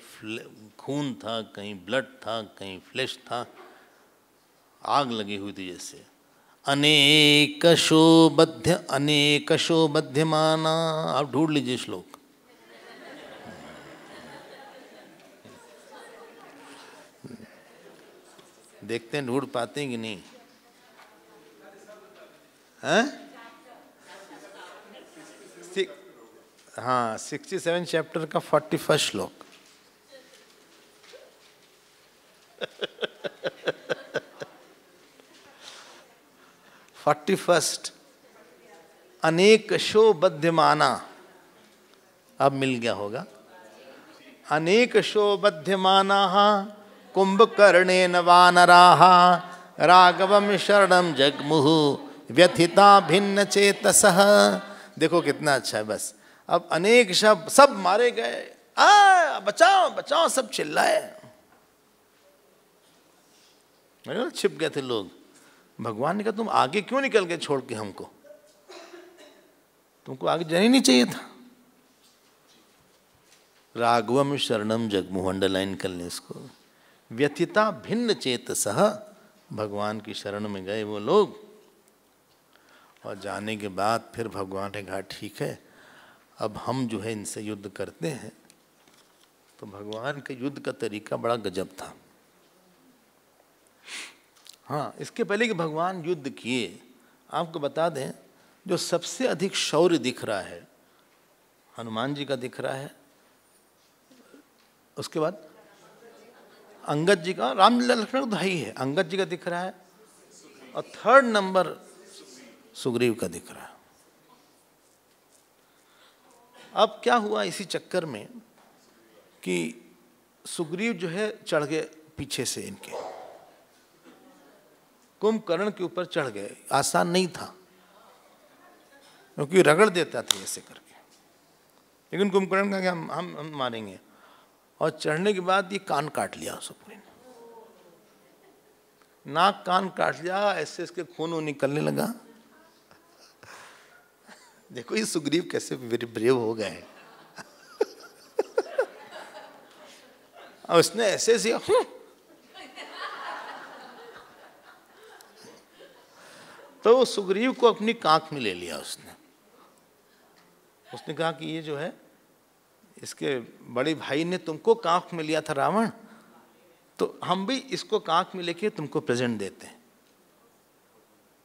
खून था, कहीं ब्लड था, कहीं फ्लैश था, आग लगी हुई थी जैसे। अनेकशो बध्यमाना, आप ढूंढ लीजिए श्लोक। देखते हैं ढूंढ पाते हैं कि नहीं। हैं? हाँ, 67 चैप्टर का 41 श्लोक। फर्स्ट, अनेक शो बध्यमाना, अब मिल गया होगा। अनेक शो बध्यमाना कुंभकर्णेन वानराः राघवम शरणम जगमुः व्यथिता भिन्न चेतसः। देखो कितना अच्छा है। बस अब अनेक शब्द सब मारे गए, बचाओ बचाओ सब चिल्लाए। छिप गए थे लोग। भगवान ने कहा तुम आगे क्यों निकल गए छोड़ के हमको, तुमको आगे जाना ही नहीं चाहिए था। राघवम शरणम जगमुः, अंडरलाइन कर लें इसको। व्यथिता भिन्न चेतसः, भगवान की शरण में गए वो लोग। और जाने के बाद फिर भगवान ने कहा ठीक है अब हम जो है इनसे युद्ध करते हैं। तो भगवान के युद्ध का तरीका बड़ा गजब था। हाँ, इसके पहले कि भगवान युद्ध किए, आपको बता दें जो सबसे अधिक शौर्य दिख रहा है हनुमान जी का दिख रहा है, उसके बाद अंगद जी का, राम लक्ष्मण तो भाई है, अंगद जी का दिख रहा है, और थर्ड नंबर सुग्रीव का दिख रहा है। अब क्या हुआ इसी चक्कर में कि सुग्रीव जो है चढ़ गए पीछे से, इनके कुंभकर्ण के ऊपर चढ़ गए। आसान नहीं था क्योंकि रगड़ देता था ऐसे करके, लेकिन कुंभकर्ण का क्या हम मारेंगे। और चढ़ने के बाद ये कान काट लिया सुग्रीव ने, नाक कान काट लिया, ऐसे इसके खून निकलने लगा। देखो ये सुग्रीव कैसे ब्रेव हो गए। और उसने ऐसे से तो सुग्रीव को अपनी कांख में ले लिया उसने कहा कि ये जो है इसके बड़े भाई ने तुमको कांख में लिया था रावण, तो हम भी इसको कांख में लेके तुमको प्रेजेंट देते हैं।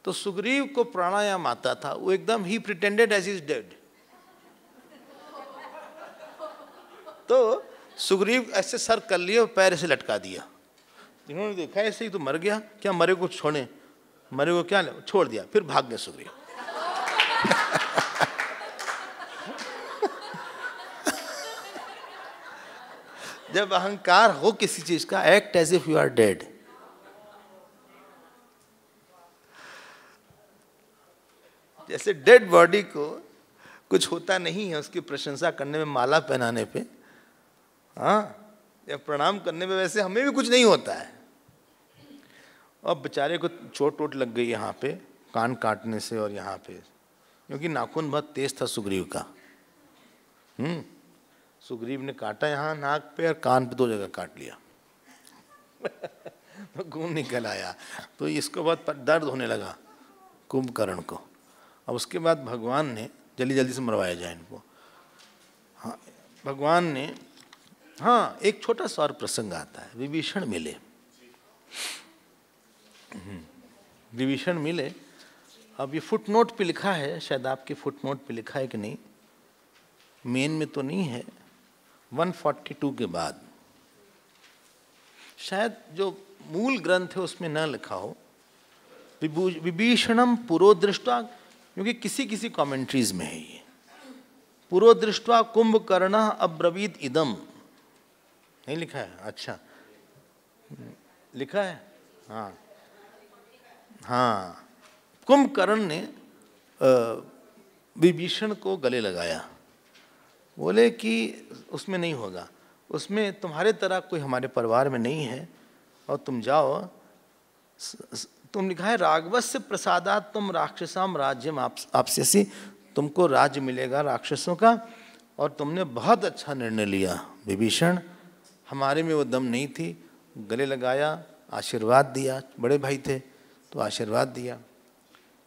तो सुग्रीव को प्राणायाम आता था, वो एकदम ही प्रिटेंडेड एज इज डेड। तो सुग्रीव ऐसे सर कर लिया, पैर से लटका दिया। इन्होंने देखा ऐसे ही तो मर गया, क्या मरे को छोड़े, मरे को क्या छोड़ दिया, फिर भाग गए सुग्रीव। जब अहंकार हो किसी चीज का, act as if you are dead. जैसे डेड बॉडी को कुछ होता नहीं है, उसकी प्रशंसा करने में, माला पहनाने पे, हाँ, या प्रणाम करने में, वैसे हमें भी कुछ नहीं होता है। और बेचारे को चोट वोट लग गई यहाँ पे कान काटने से, और यहाँ पे क्योंकि नाखून बहुत तेज था सुग्रीव का। सुग्रीव ने काटा यहाँ नाक पे और कान पे, 2 जगह काट लिया। तो खून निकल आया, तो इसको बहुत दर्द होने लगा कुंभकर्ण को। अब उसके बाद भगवान ने जल्दी जल्दी से मरवाया जाए इनको। हाँ, भगवान ने, हाँ, एक छोटा सा और प्रसंग आता है। विभीषण मिले, विभीषण मिले। अब ये फुटनोट पे लिखा है, शायद आपके फुटनोट पे लिखा है कि नहीं, मेन में तो नहीं है, 142 के बाद, शायद जो मूल ग्रंथ है उसमें ना लिखा हो। विभीषणम पुरोदृष्टा, क्योंकि किसी किसी कमेंट्रीज में है ये, पुरोदृष्टा कुंभकर्ण अब्रवीत इदम, नहीं लिखा है? अच्छा, लिखा है। हाँ हाँ, कुंभकर्ण ने विभीषण को गले लगाया, बोले कि उसमें नहीं होगा, उसमें तुम्हारे तरह कोई हमारे परिवार में नहीं है, और तुम जाओ, तुम लिखा है राघवस्य प्रसादात तुम राक्षसाम राज्यम आपसे, तुमको राज्य मिलेगा राक्षसों का, और तुमने बहुत अच्छा निर्णय लिया विभीषण, हमारे में वो दम नहीं थी। गले लगाया, आशीर्वाद दिया, बड़े भाई थे तो आशीर्वाद दिया।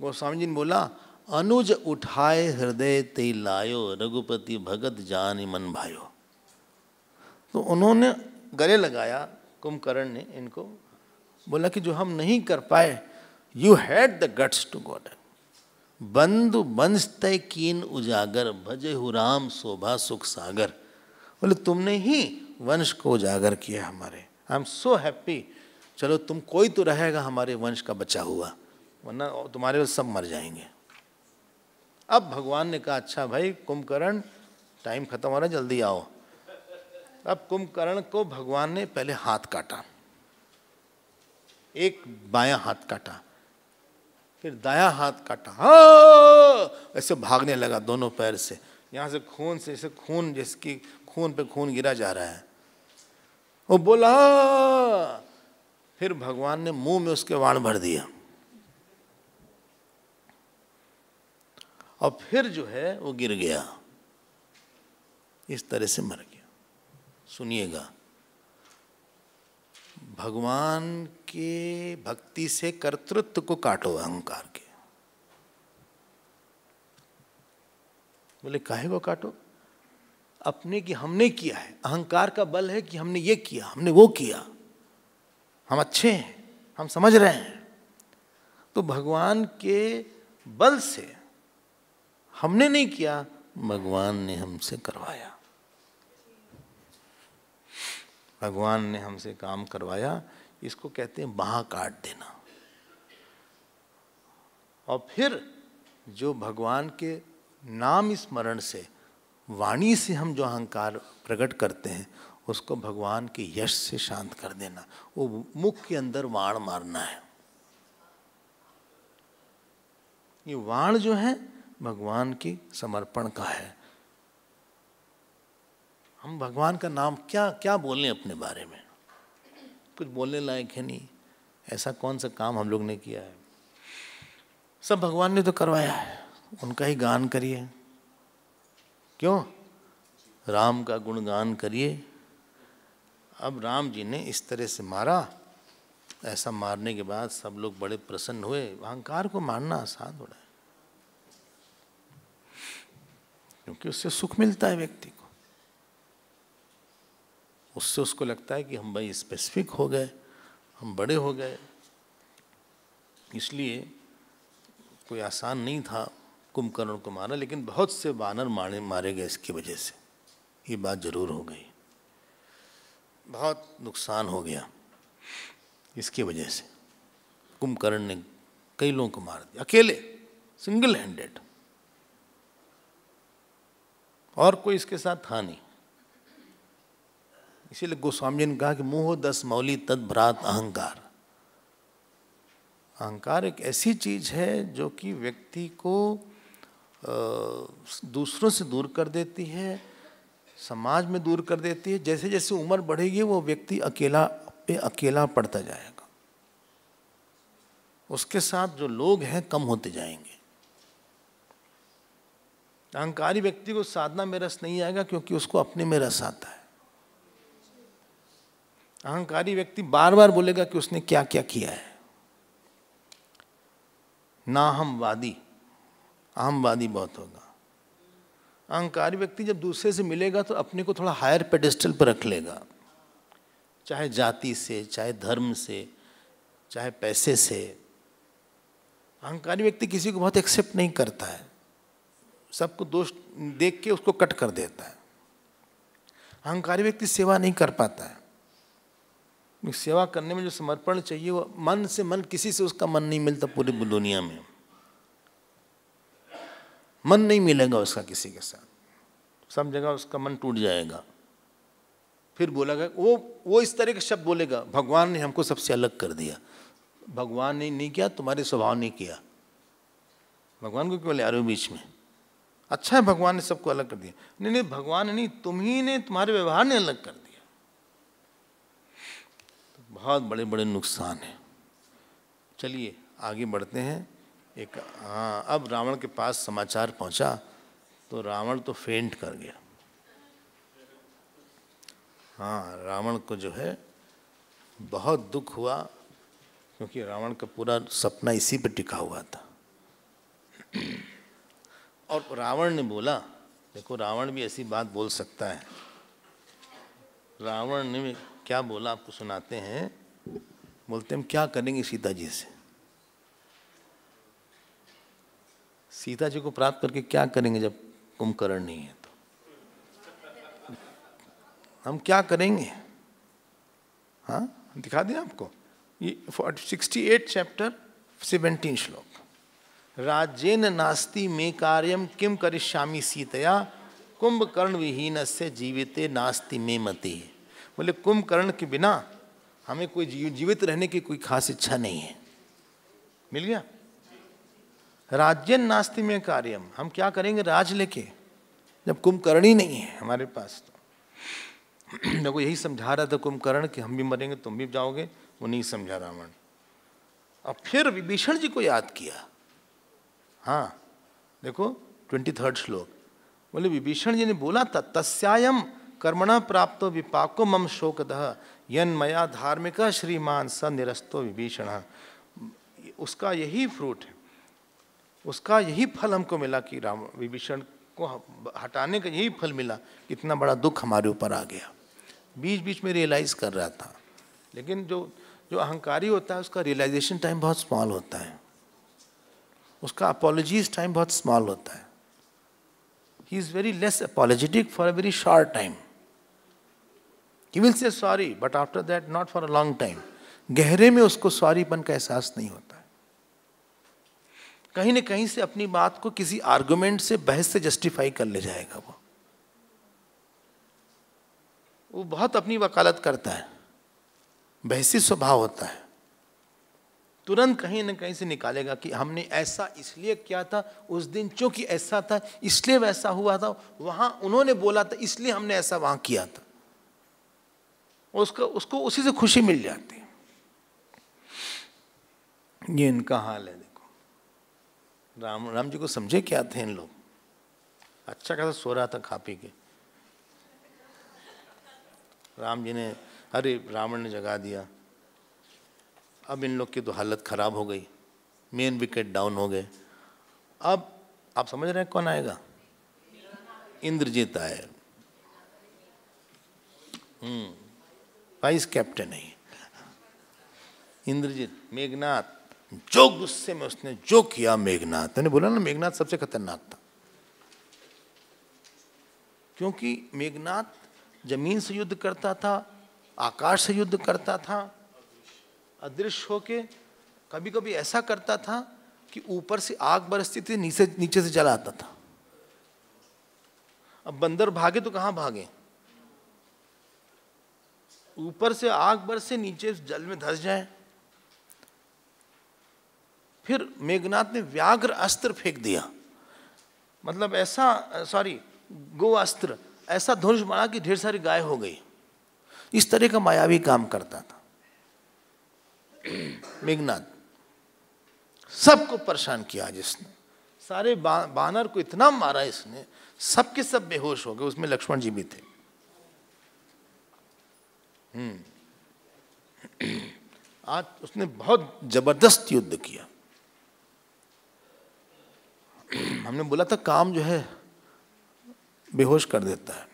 गोस्वामी जी ने बोला, अनुज उठाए हृदय ते लायो, रघुपति भगत जान मन भायो। तो उन्होंने गले लगाया, कुंभकर्ण ने इनको, बोला कि जो हम नहीं कर पाए, you had the guts to god. बंधु बंश तय कीन उजागर, भजे हु राम शोभा सुख सागर। बोले तुमने ही वंश को उजागर किया हमारे, आई एम सो हैप्पी। चलो तुम कोई तो रहेगा हमारे वंश का बचा हुआ, वरना तुम्हारे सब मर जाएंगे। अब भगवान ने कहा, अच्छा भाई कुंभकर्ण, टाइम खत्म हो रहा है, जल्दी आओ। अब कुंभकर्ण को भगवान ने पहले हाथ काटा, एक बायां हाथ काटा, फिर दायां हाथ काटा, हाँ ऐसे भागने लगा दोनों पैर से, यहाँ से खून से, ऐसे खून जिसकी खून पे खून गिरा जा रहा है। वो बोला, फिर भगवान ने मुंह में उसके वाण भर दिया, और फिर जो है वो गिर गया, इस तरह से मर गया। सुनिएगा, भगवान के भक्ति से कर्तृत्व को काटो अहंकार के। बोले काहे को काटो? अपने की हमने किया है, अहंकार का बल है कि हमने ये किया, हमने वो किया, हम अच्छे हैं, हम समझ रहे हैं। तो भगवान के बल से हमने नहीं किया, भगवान ने हमसे करवाया, भगवान ने हमसे काम करवाया। इसको कहते हैं बाह काट देना। और फिर जो भगवान के नाम स्मरण से, वाणी से हम जो अहंकार प्रकट करते हैं, उसको भगवान के यश से शांत कर देना। वो मुख के अंदर वाण मारना है। ये वाण जो है भगवान की समर्पण का है। हम भगवान का नाम क्या क्या बोलें अपने बारे में, कुछ बोलने लायक है नहीं। ऐसा कौन सा काम हम लोग ने किया है? सब भगवान ने तो करवाया है, उनका ही गान करिए। क्यों? राम का गुणगान करिए। अब राम जी ने इस तरह से मारा, ऐसा मारने के बाद सब लोग बड़े प्रसन्न हुए। अहंकार को मारना आसान हो रहा है, क्योंकि उससे सुख मिलता है व्यक्ति को। उससे उसको लगता है कि हम भाई स्पेसिफिक हो गए, हम बड़े हो गए। इसलिए कोई आसान नहीं था कुंभकर्ण को मारना, लेकिन बहुत से वानर मारे गए इसकी वजह से। ये बात जरूर हो गई, बहुत नुकसान हो गया इसकी वजह से। कुंभकर्ण ने कई लोगों को मार दिया अकेले, सिंगल हैंडेड, और कोई इसके साथ था नहीं। इसीलिए गोस्वामी जी ने कहा कि मोह 10 मौली तद्भ्रात अहंकार। अहंकार एक ऐसी चीज है जो कि व्यक्ति को दूसरों से दूर कर देती है, समाज में दूर कर देती है। जैसे जैसे उम्र बढ़ेगी वो व्यक्ति अकेला पे अकेला पड़ता जाएगा, उसके साथ जो लोग हैं कम होते जाएंगे। अहंकारी व्यक्ति को साधना में रस नहीं आएगा, क्योंकि उसको अपने में रस आता है। अहंकारी व्यक्ति बार बार बोलेगा कि उसने क्या क्या किया है। ना हमवादी, अहमवादी बहुत होगा। अहंकारी व्यक्ति जब दूसरे से मिलेगा तो अपने को थोड़ा हायर पेडेस्टल पर रख लेगा, चाहे जाति से, चाहे धर्म से, चाहे पैसे से। अहंकारी व्यक्ति किसी को बहुत एक्सेप्ट नहीं करता है, सबको दोष देख के उसको कट कर देता है। अहंकारी व्यक्ति सेवा नहीं कर पाता है। सेवा करने में जो समर्पण चाहिए वो मन से, मन किसी से उसका मन नहीं मिलता पूरी दुनिया में, मन नहीं मिलेगा उसका किसी के साथ, सब जगह उसका मन टूट जाएगा। फिर बोलेगा वो इस तरह के शब्द बोलेगा, भगवान ने हमको सबसे अलग कर दिया। भगवान ने नहीं किया, तुम्हारे स्वभाव ने किया। भगवान को क्यों ले आ रहे हो बीच में? अच्छा है भगवान ने सबको अलग कर दिया। नहीं नहीं, भगवान ने नहीं, तुम ही ने, तुम्हारे व्यवहार ने अलग कर दिया। तो बहुत बड़े बड़े नुकसान है। चलिए आगे बढ़ते हैं। हाँ, अब रावण के पास समाचार पहुंचा तो रावण तो फेंट कर गया। हाँ, रावण को जो है बहुत दुख हुआ, क्योंकि रावण का पूरा सपना इसी पे टिका हुआ था। और रावण ने बोला, देखो रावण भी ऐसी बात बोल सकता है। रावण ने क्या बोला आपको सुनाते हैं। बोलते हम क्या करेंगे सीता जी से, सीता जी को प्राप्त करके क्या करेंगे जब कुंभकर्ण नहीं है, तो हम क्या करेंगे। हाँ, दिखा दें आपको ये 68 चैप्टर 17 श्लोक। राज्येन नास्ति मे कार्यम किम करिष्यामि सीतया कुंभकर्ण विहीनस्य जीविते नास्ति मे मति। बोले कुंभकर्ण के बिना हमें कोई जीवित रहने की कोई खास इच्छा नहीं है। मिल गया। राज्येन नास्ति मे कार्यम, हम क्या करेंगे राज लेके जब कुंभकर्ण ही नहीं है हमारे पास। तो देखो यही समझा रहा था कुंभकर्ण कि हम भी मरेंगे तुम भी जाओगे, वो नहीं समझा रावण। और फिर विभीषण जी को याद किया। हाँ देखो 23 श्लोक। बोले विभीषण जी ने बोला था, तस्यायम कर्मणा प्राप्तो विपाको मम शोकदः यन मया धार्मिका श्रीमान स निरस्तो विभीषण। उसका यही फ्रूट है, उसका यही फल हमको मिला कि विभीषण को हटाने का यही फल मिला। कितना बड़ा दुख हमारे ऊपर आ गया। बीच बीच में रियलाइज कर रहा था, लेकिन जो अहंकारी होता है उसका रियलाइजेशन टाइम बहुत स्मॉल होता है, उसका अपॉलॉजीज टाइम बहुत स्मॉल होता है। He is very less apologetic for a very short time. He will say sorry but after that not for a long time. गहरे में उसको सॉरीपन का एहसास नहीं होता है। कहीं न कहीं से अपनी बात को किसी आर्गुमेंट से, बहस से जस्टिफाई कर ले जाएगा। वो बहुत अपनी वकालत करता है, बहसी स्वभाव होता है। तुरंत कहीं न कहीं से निकालेगा कि हमने ऐसा इसलिए किया था उस दिन, क्योंकि ऐसा था इसलिए वैसा हुआ था, वहां उन्होंने बोला था इसलिए हमने ऐसा वहां किया था। उसको उसी से खुशी मिल जाती है। ये इनका हाल है। देखो राम जी को समझे क्या थे इन लोग। अच्छा खासा सो रहा था खा पी के, राम जी ने, अरे रावण ने जगा दिया। अब इन लोग की तो हालत खराब हो गई, मेन विकेट डाउन हो गए। अब आप समझ रहे हैं कौन आएगा? इंद्रजीत आए। वाइस कैप्टन है इंद्रजीत। मेघनाथ, जो गुस्से में उसने जो किया, मेघनाथ, मैंने बोला ना मेघनाथ सबसे खतरनाक था। क्योंकि मेघनाथ जमीन से युद्ध करता था, आकाश से युद्ध करता था, अदृश्य होके। कभी कभी ऐसा करता था कि ऊपर से आग बरसती थी, नीचे से जल आता था। अब बंदर भागे तो कहां भागे? ऊपर से आग बरसे, नीचे जल में धंस जाए। फिर मेघनाथ ने व्याघ्र अस्त्र फेंक दिया, मतलब ऐसा, सॉरी गो अस्त्र, ऐसा धनुष मारा कि ढेर सारी गाय हो गई। इस तरह का मायावी काम करता था मेघनाथ। सबको परेशान किया आज इसने, सारे बानर को इतना मारा इसने, सबके सब बेहोश हो गए। उसमें लक्ष्मण जी भी थे। आज उसने बहुत जबरदस्त युद्ध किया। हमने बोला था काम जो है बेहोश कर देता है।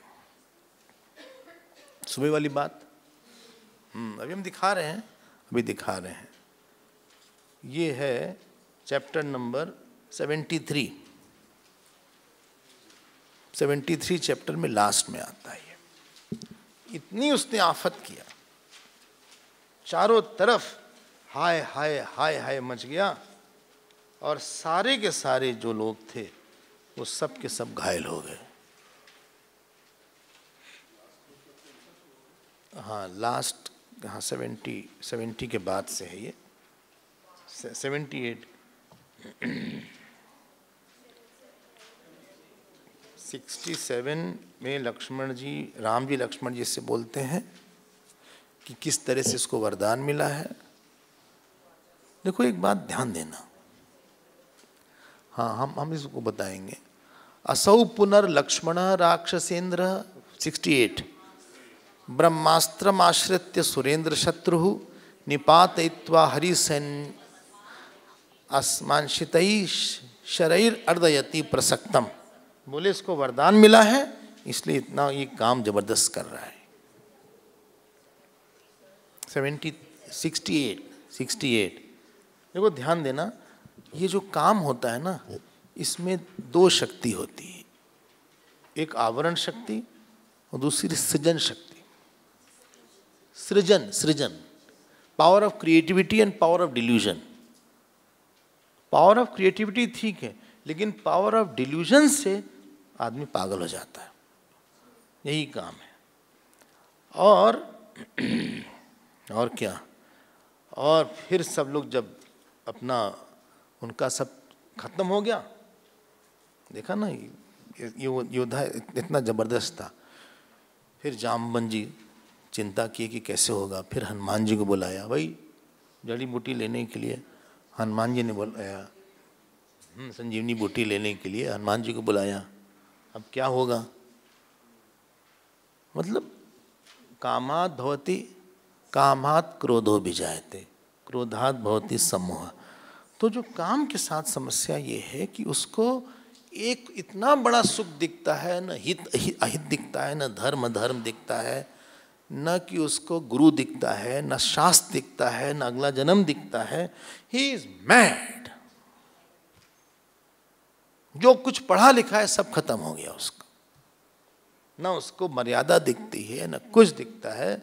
सुबह वाली बात अभी हम दिखा रहे हैं, ये है चैप्टर नंबर 73। 73 चैप्टर में लास्ट में आता है। इतनी उसने आफत किया, चारों तरफ हाय हाय हाय हाय मच गया, और सारे के सारे जो लोग थे वो सब के सब घायल हो गए। हाँ लास्ट, हाँ 70 के बाद से है ये 78। 67 में लक्ष्मण जी, राम जी लक्ष्मण जी से बोलते हैं कि किस तरह से इसको वरदान मिला है। देखो एक बात ध्यान देना, हाँ हम इसको बताएंगे। असौ पुनर्लक्ष्मण राक्षसेन्द्र 68 ब्रह्मास्त्रमाश्रित्य सुरेंद्र शत्रु निपातयित्वा हरिसैन्य अस्मांशितै शरैर अर्दयति प्रसक्तम। बोले इसको वरदान मिला है इसलिए इतना ये काम जबरदस्त कर रहा है। 68 देखो ध्यान देना, ये जो काम होता है ना इसमें दो शक्ति होती है, एक आवरण शक्ति और दूसरी सृजन शक्ति। सृजन power of creativity and power of delusion. Power of creativity ठीक है, लेकिन पावर ऑफ डिल्यूजन से आदमी पागल हो जाता है, यही काम है। और क्या, और फिर सब लोग जब अपना उनका सब खत्म हो गया, देखा ना ये योद्धा इतना जबरदस्त था। फिर जामवन जी चिंता किए कि कैसे होगा, फिर हनुमान जी को बुलाया, भाई जड़ी बूटी लेने के लिए हनुमान जी ने बुलाया, संजीवनी बूटी लेने के लिए हनुमान जी को बुलाया। अब क्या होगा, मतलब कामात् भवति कामात् क्रोधो विजायते क्रोधात् भवति सम्मोह। तो जो काम के साथ समस्या ये है कि उसको एक इतना बड़ा सुख दिखता है, न हित अहित दिखता है, न धर्म दिखता है, न कि उसको गुरु दिखता है, न शास्त्र दिखता है, न अगला जन्म दिखता है। He is mad. जो कुछ पढ़ा लिखा है सब खत्म हो गया उसका, न उसको मर्यादा दिखती है न कुछ दिखता है।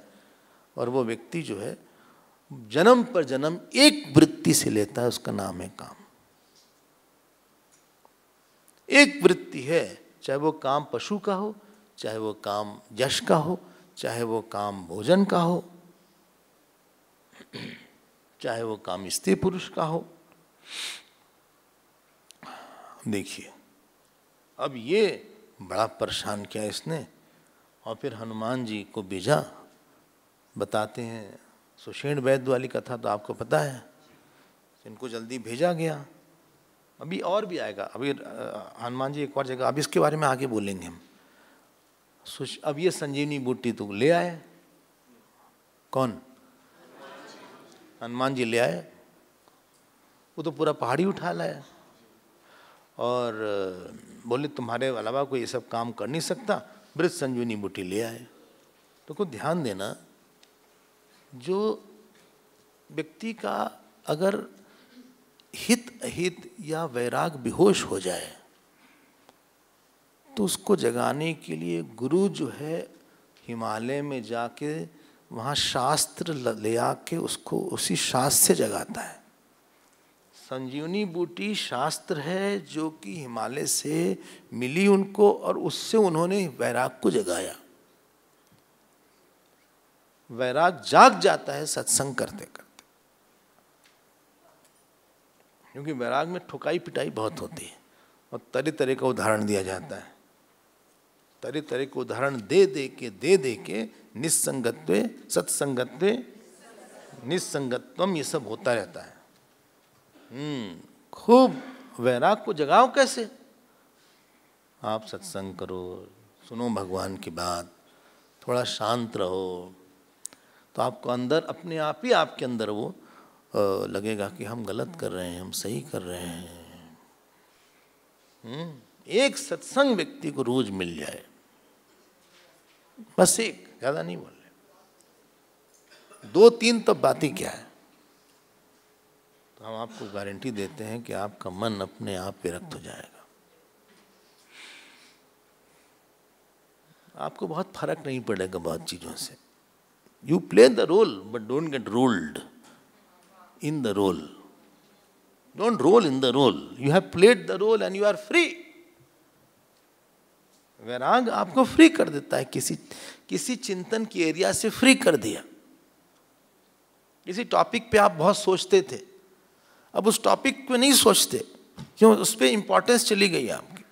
और वो व्यक्ति जो है जन्म पर जन्म एक वृत्ति से लेता है, उसका नाम है काम। एक वृत्ति है, चाहे वो काम पशु का हो, चाहे वो काम यश का हो, चाहे वो काम भोजन का हो, चाहे वो काम स्त्री पुरुष का हो। देखिए अब ये बड़ा परेशान किया इसने, और फिर हनुमान जी को भेजा। बताते हैं सुषेण वैद्य वाली कथा तो आपको पता है, इनको जल्दी भेजा गया। अभी और भी आएगा, अभी हनुमान जी एक और जगह, अब इसके बारे में आगे बोलेंगे हम। अब ये संजीवनी बूटी तो ले आए, कौन? हनुमान जी ले आए। वो तो पूरा पहाड़ी उठा लाया और बोले तुम्हारे अलावा कोई ये सब काम कर नहीं सकता, मृत संजीवनी बूटी ले आए। तो को ध्यान देना, जो व्यक्ति का अगर हित अहित या वैराग बेहोश हो जाए तो उसको जगाने के लिए गुरु जो है हिमालय में जाके वहाँ शास्त्र ले आके उसको उसी शास्त्र से जगाता है। संजीवनी बूटी शास्त्र है जो कि हिमालय से मिली उनको, और उससे उन्होंने वैराग को जगाया। वैराग जाग जाता है सत्संग करते करते, क्योंकि वैराग में ठुकाई पिटाई बहुत होती है और तरह तरह का उदाहरण दिया जाता है। तरह तरह के उदाहरण दे दे के निस्संगत्वे सत्संगत्वे निस्संगत्वम, ये सब होता रहता है। खूब वैराग को जगाओ कैसे? आप सत्संग करो, सुनो भगवान की बात, थोड़ा शांत रहो, तो आपको अंदर अपने आप ही आपके अंदर वो लगेगा कि हम गलत कर रहे हैं, हम सही कर रहे हैं। एक सत्संग व्यक्ति को रोज मिल जाए, बस एक, ज्यादा नहीं बोल रहे, 2-3 तो बात ही क्या है। तो हम आपको गारंटी देते हैं कि आपका मन अपने आप विरक्त हो जाएगा। आपको बहुत फर्क नहीं पड़ेगा बहुत चीज़ों से। You play the role but don't get rolled in the role. Don't roll in the role, you have played the role and you are free. वैराग आपको फ्री कर देता है, किसी चिंतन की एरिया से फ्री कर दिया। किसी टॉपिक पे आप बहुत सोचते थे, अब उस टॉपिक पे नहीं सोचते, क्यों? उस पर इंपॉर्टेंस चली गई आपकी।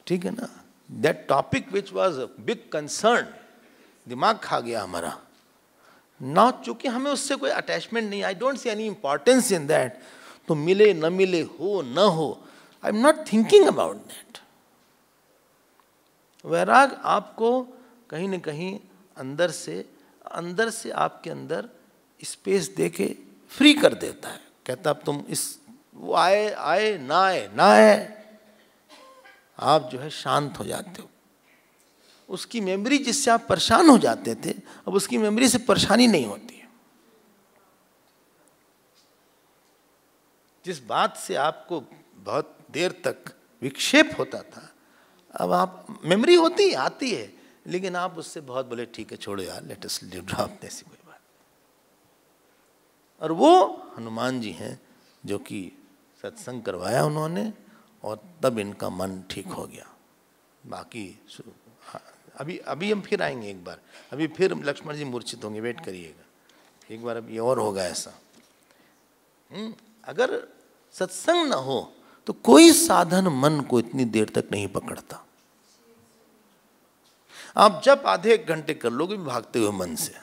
ठीक है ना? That topic which was a big concern, दिमाग खा गया हमारा ना, चूंकि हमें उससे कोई अटैचमेंट नहीं, I don't see any importance in that. तो मिले न मिले, हो न हो, I am not thinking about that. वैराग आपको कहीं न कहीं अंदर से आपके अंदर स्पेस देके फ्री कर देता है। कहता अब तुम वो आए ना आए, आप जो है शांत हो जाते हो। उसकी मेमोरी जिससे आप परेशान हो जाते थे, अब उसकी मेमोरी से परेशानी नहीं होती है। जिस बात से आपको बहुत देर तक विक्षेप होता था, अब आप मेमोरी आती है, लेकिन आप उससे बहुत बोले ठीक है छोड़ो यार, लेट अस ड्रॉप, ऐसी कोई बात। और वो हनुमान जी हैं जो कि सत्संग करवाया उन्होंने, और तब इनका मन ठीक हो गया। बाकी अभी हम फिर आएंगे एक बार, अभी फिर लक्ष्मण जी मूर्छित होंगे, वेट करिएगा एक बार, अभी और होगा ऐसा। अगर सत्संग ना हो तो कोई साधन मन को इतनी देर तक नहीं पकड़ता। आप जब आधे एक घंटे कर लोगे भागते हुए मन से,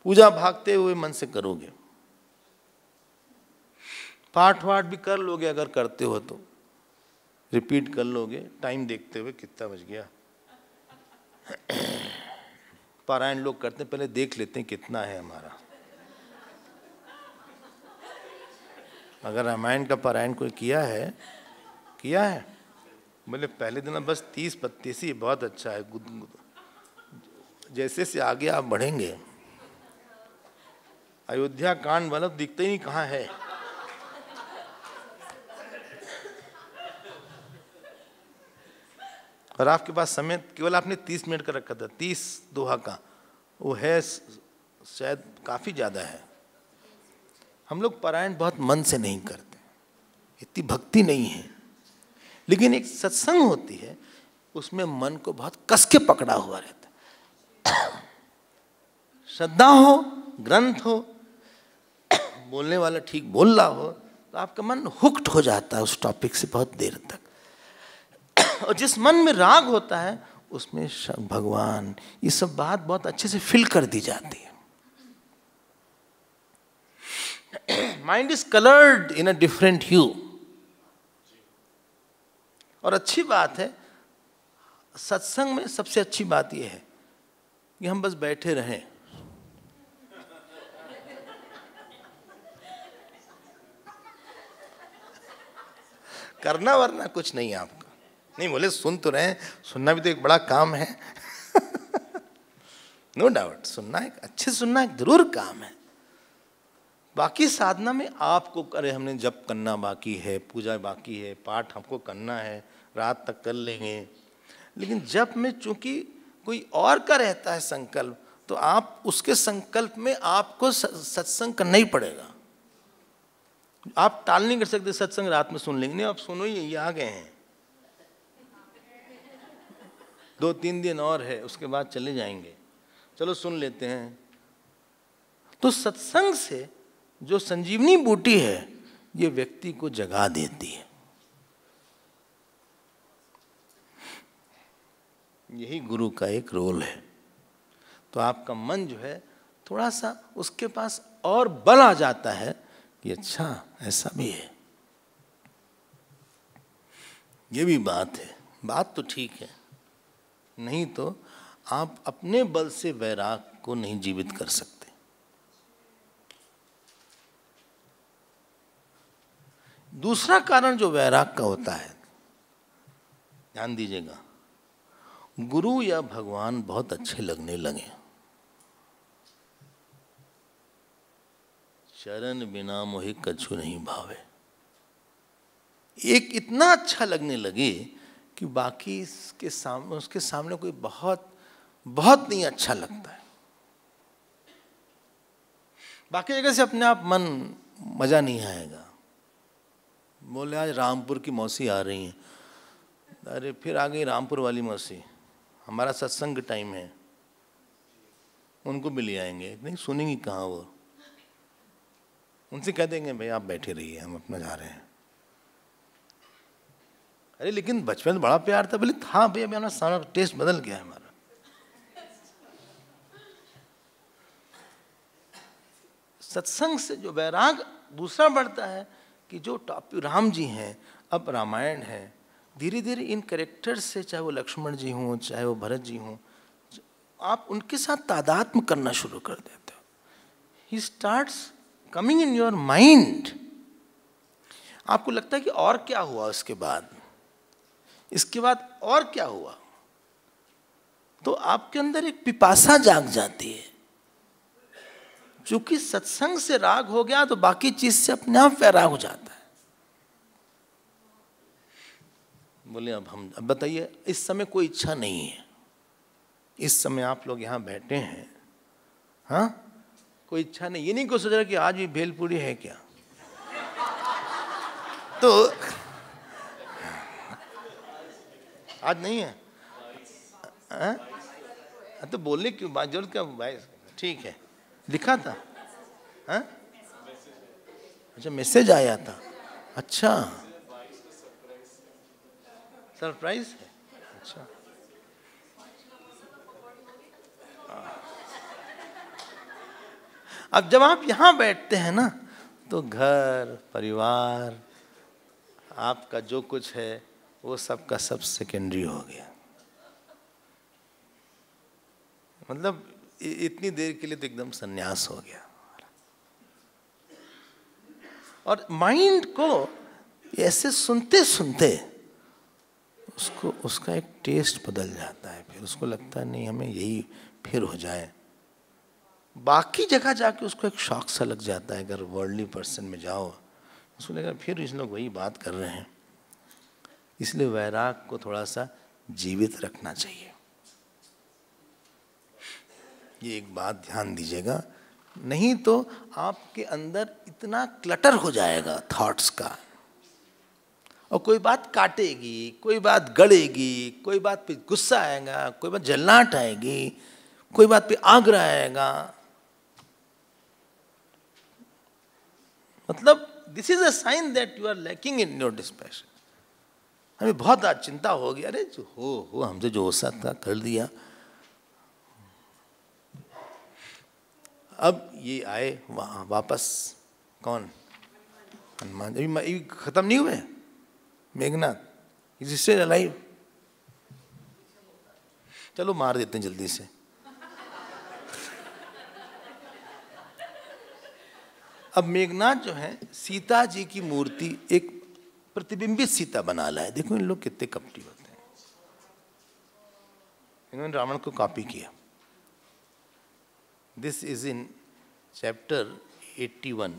पूजा भागते हुए मन से करोगे, पाठ वाठ भी कर लोगे, अगर करते हो तो रिपीट कर लोगे, टाइम देखते हुए कितना बज गया। पारायण लोग करते हैं, पहले देख लेते हैं कितना है हमारा। अगर रामायण का पारायण कोई किया है बोले पहले दिन बस 30-32 ही बहुत अच्छा है। जैसे से आगे आप बढ़ेंगे, अयोध्या कांड वाला दिखते ही नहीं कहाँ है। और आपके पास समय केवल आपने 30 मिनट का रखा था, 30 दोहा का, वो है शायद काफी ज्यादा है। हम लोग पारायण बहुत मन से नहीं करते, इतनी भक्ति नहीं है, लेकिन एक सत्संग होती है उसमें मन को बहुत कस के पकड़ा हुआ रहता है। श्रद्धा हो, ग्रंथ हो, बोलने वाला ठीक बोल रहा हो, तो आपका मन हुक्ड हो जाता है उस टॉपिक से बहुत देर तक। और जिस मन में राग होता है उसमें भगवान, ये सब बात बहुत अच्छे से फिल कर दी जाती है। Mind is coloured in a different hue. और अच्छी बात है सत्संग में, सबसे अच्छी बात यह है कि हम बस बैठे रहें। करना वरना कुछ नहीं आपका, नहीं बोले सुन तो रहे, सुनना भी तो एक बड़ा काम है। नो डाउट, सुनना एक अच्छे सुनना एक जरूर काम है। बाकी साधना में आपको करे, हमने जप करना बाकी है, पूजा बाकी है, पाठ हमको करना है, रात तक कर लेंगे। लेकिन जप में चूंकि कोई और का रहता है संकल्प, तो आप उसके संकल्प में आपको सत्संग करना ही पड़ेगा। आप टाल नहीं कर सकते, सत्संग रात में सुन लेंगे, नहीं आप सुनो ही, ये आ गए हैं, 2-3 दिन और है, उसके बाद चले जाएंगे, चलो सुन लेते हैं। तो सत्संग से जो संजीवनी बूटी है, ये व्यक्ति को जगा देती है। यही गुरु का एक रोल है। तो आपका मन जो है थोड़ा सा उसके पास और बल आ जाता है कि अच्छा ऐसा भी है, ये भी बात है। बात तो ठीक है, नहीं तो आप अपने बल से वैराग को नहीं जीवित कर सकते। दूसरा कारण जो वैराग का होता है, ध्यान दीजिएगा, गुरु या भगवान बहुत अच्छे लगने लगे। शरण बिना मोहि कछु नहीं भावे। एक इतना अच्छा लगने लगे कि बाकी उसके सामने कोई बहुत बहुत नहीं अच्छा लगता है। बाकी जगह से अपने आप मन मजा नहीं आएगा। बोले आज रामपुर की मौसी आ रही हैं, अरे फिर आ गई रामपुर वाली मौसी, हमारा सत्संग टाइम है, उनको भी ले आएंगे, नहीं सुनेंगी कहाँ वो, उनसे कह देंगे भाई आप बैठे रहिए हम अपना जा रहे हैं। अरे लेकिन बचपन में बड़ा प्यार था, बोले था भाई अभी हमारा सारा टेस्ट बदल गया है हमारा। सत्संग से जो वैराग दूसरा बढ़ता है कि जो टॉपिक राम जी हैं, अब रामायण है, धीरे धीरे इन कैरेक्टर्स से, चाहे वो लक्ष्मण जी हों चाहे वो भरत जी हों, आप उनके साथ तादात्म्य करना शुरू कर देते हो। He starts coming in your mind. आपको लगता है कि और क्या हुआ उसके बाद, इसके बाद और क्या हुआ, तो आपके अंदर एक पिपासा जाग जाती है। चूंकि सत्संग से राग हो गया तो बाकी चीज से अपने आप वैराग हो जाता है। बोले अब बताइए, इस समय कोई इच्छा नहीं है, इस समय आप लोग यहां बैठे हैं, हाँ कोई इच्छा नहीं, ये नहीं कोई सोच रहा कि आज भी भेलपूरी है क्या, तो आज नहीं है, हाँ? तो बोलने की बात जरूरत क्या भाई, ठीक है लिखा था, हाँ अच्छा मैसेज आया था, अच्छा सरप्राइज है, अच्छा अब जब आप यहां बैठते हैं ना तो घर परिवार आपका जो कुछ है वो सबका सब सेकेंडरी हो गया। मतलब इतनी देर के लिए तो एकदम संन्यास हो गया। और माइंड को ऐसे सुनते सुनते उसका एक टेस्ट बदल जाता है, फिर उसको लगता है नहीं हमें यही फिर हो जाए। बाकी जगह जाके उसको एक शौक सा लग जाता है, अगर वर्ल्डली पर्सन में जाओ उसको लगेगा फिर इस लोग वही बात कर रहे हैं। इसलिए वैराग को थोड़ा सा जीवित रखना चाहिए। ये एक बात ध्यान दीजिएगा, नहीं तो आपके अंदर इतना क्लटर हो जाएगा थॉट्स का, और कोई बात काटेगी, कोई बात गड़ेगी, कोई बात पे गुस्सा आएगा, कोई बात जलनाट आएगी, कोई बात पे आग्रह आएगा। मतलब this is a sign that you are lacking in your dispassion. हमें बहुत आज चिंता होगी, अरे जो हो हमसे जो हो सकता कर दिया। अब ये आए वापस, कौन, हनुमान। अभी खत्म नहीं हुए मेघनाथ, इज स्टिल अलाइव। चलो मार देते हैं जल्दी से। अब मेघनाथ जो है सीता जी की मूर्ति एक प्रतिबिंबित सीता बना लाए। देखो इन लोग कितने कपटी होते हैं, इन्होंने रावण को कॉपी किया। This is in chapter 81,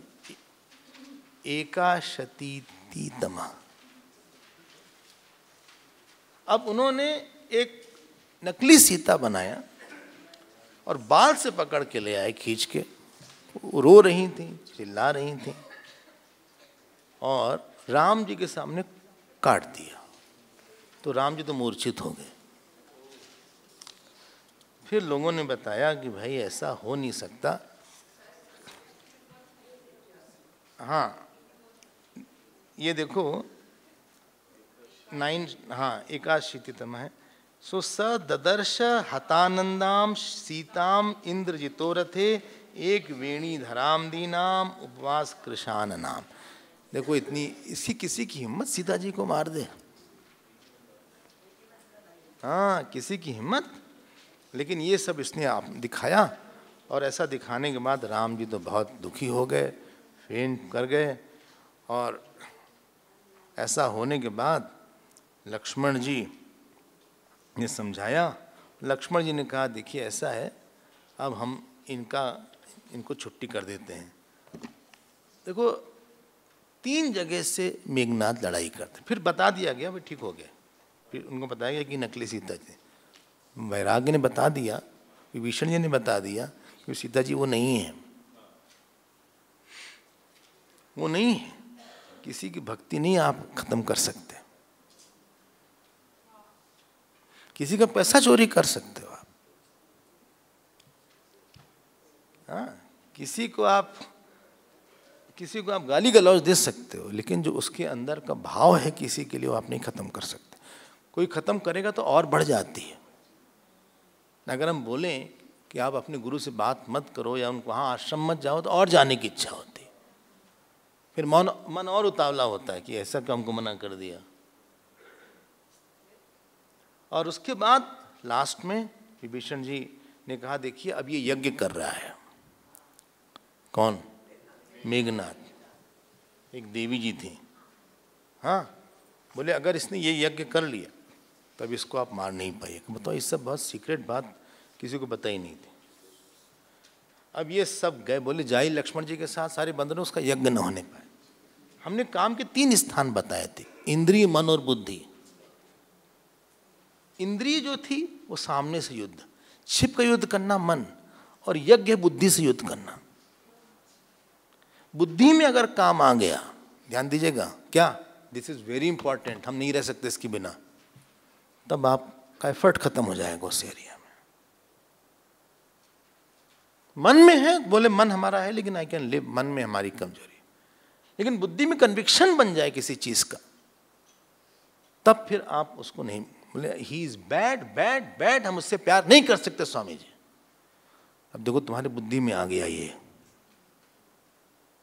एकाशतीतमा। अब उन्होंने एक नकली सीता बनाया और बाल से पकड़ के ले आए खींच के। वो रो रही थी, चिल्ला रही थी, और राम जी के सामने काट दिया। तो राम जी तो मूर्छित हो गए। फिर लोगों ने बताया कि भाई ऐसा हो नहीं सकता। हाँ ये देखो 9, हाँ एकाशीतितम है। सो स ददर्श हतानंदाम सीताम इंद्रजितो रथे एक वेणी धराम दीनाम उपवास कृशान नाम। देखो इतनी इसी किसी की हिम्मत सीता जी को मार दे, हाँ किसी की हिम्मत। लेकिन ये सब इसने आप दिखाया, और ऐसा दिखाने के बाद राम जी तो बहुत दुखी हो गए, फेंट कर गए। और ऐसा होने के बाद लक्ष्मण जी ने समझाया। लक्ष्मण जी ने कहा देखिए ऐसा है, अब हम इनको छुट्टी कर देते हैं। देखो 3 जगह से मेघनाथ लड़ाई करते, फिर बता दिया गया भाई ठीक हो गया, फिर उनको बताया गया कि नकली सीता जी, वैराग्य ने बता दिया, विभीषण जी ने बता दिया कि सीता जी वो नहीं है, वो नहीं है। किसी की भक्ति नहीं आप खत्म कर सकते, किसी का पैसा चोरी कर सकते हो आप, हाँ, किसी को आप गाली गलौज दे सकते हो, लेकिन जो उसके अंदर का भाव है किसी के लिए वो आप नहीं खत्म कर सकते। कोई खत्म करेगा तो और बढ़ जाती है। अगर हम बोलें कि आप अपने गुरु से बात मत करो या उनको वहाँ आश्रम मत जाओ तो और जाने की इच्छा होती है, फिर मन और उतावला होता है कि ऐसा क्यों हमको मना कर दिया। और उसके बाद लास्ट में विभीषण जी ने कहा देखिए अब ये यज्ञ कर रहा है, कौन? मेघनाथ, एक देवी जी थी, हाँ, बोले अगर इसने ये यज्ञ कर लिया तब इसको आप मार नहीं पाइएगा। बताओ, इस सब बहुत सीक्रेट बात किसी को पता ही नहीं थी। अब ये सब गए, बोले जाई लक्ष्मण जी के साथ सारे बंदरों, उसका यज्ञ न होने पाए। हमने काम के 3 स्थान बताए थे, इंद्रिय, मन और बुद्धि। इंद्रिय जो थी वो सामने से युद्ध, छिप का युद्ध करना मन, और यज्ञ बुद्धि से युद्ध करना। बुद्धि में अगर काम आ गया, ध्यान दीजिएगा, क्या, दिस इज वेरी इंपॉर्टेंट, हम नहीं रह सकते इसके बिना, तब आपका एफर्ट खत्म हो जाएगा उस एरिया में। मन में है, बोले मन हमारा है लेकिन आई कैन लिव, मन में हमारी कमजोरी, लेकिन बुद्धि में कन्विक्शन बन जाए किसी चीज का, तब फिर आप उसको नहीं, बोले he is bad bad bad, हम उससे प्यार नहीं कर सकते स्वामी जी। अब देखो तुम्हारी बुद्धि में आ गया ये,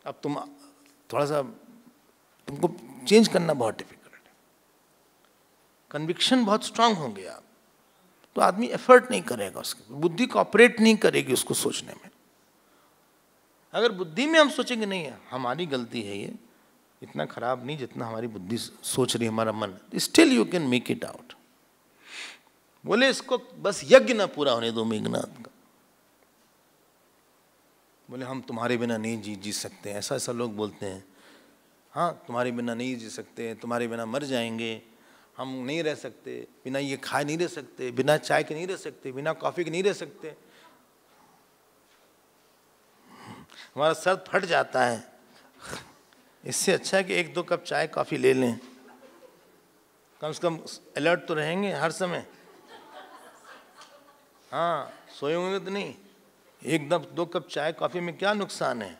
अब तुम थोड़ा सा, तुमको चेंज करना बहुत डिफिकल्ट है, कन्विक्शन बहुत स्ट्रांग होंगे आप, तो आदमी एफर्ट नहीं करेगा, उसकी बुद्धि कॉपरेट नहीं करेगी उसको सोचने में। अगर बुद्धि में हम सोचेंगे नहीं है हमारी गलती है, ये इतना खराब नहीं जितना हमारी बुद्धि सोच रही, हमारा मन, still you can make it out. बोले इसको बस यज्ञ ना पूरा होने दो मेघनाथ का। बोले हम तुम्हारे बिना नहीं जी सकते, ऐसा ऐसा लोग बोलते हैं, हाँ तुम्हारे बिना नहीं जी सकते, तुम्हारे बिना मर जाएंगे, हम नहीं रह सकते, बिना ये खाए नहीं रह सकते, बिना चाय के नहीं रह सकते, बिना कॉफ़ी के नहीं रह सकते, हमारा सर फट जाता है, इससे अच्छा है कि 1-2 कप चाय कॉफ़ी ले लें, कम से कम अलर्ट तो रहेंगे हर समय। हाँ, सोए होंगे तो नहीं, 1-2 कप चाय कॉफ़ी में क्या नुकसान है?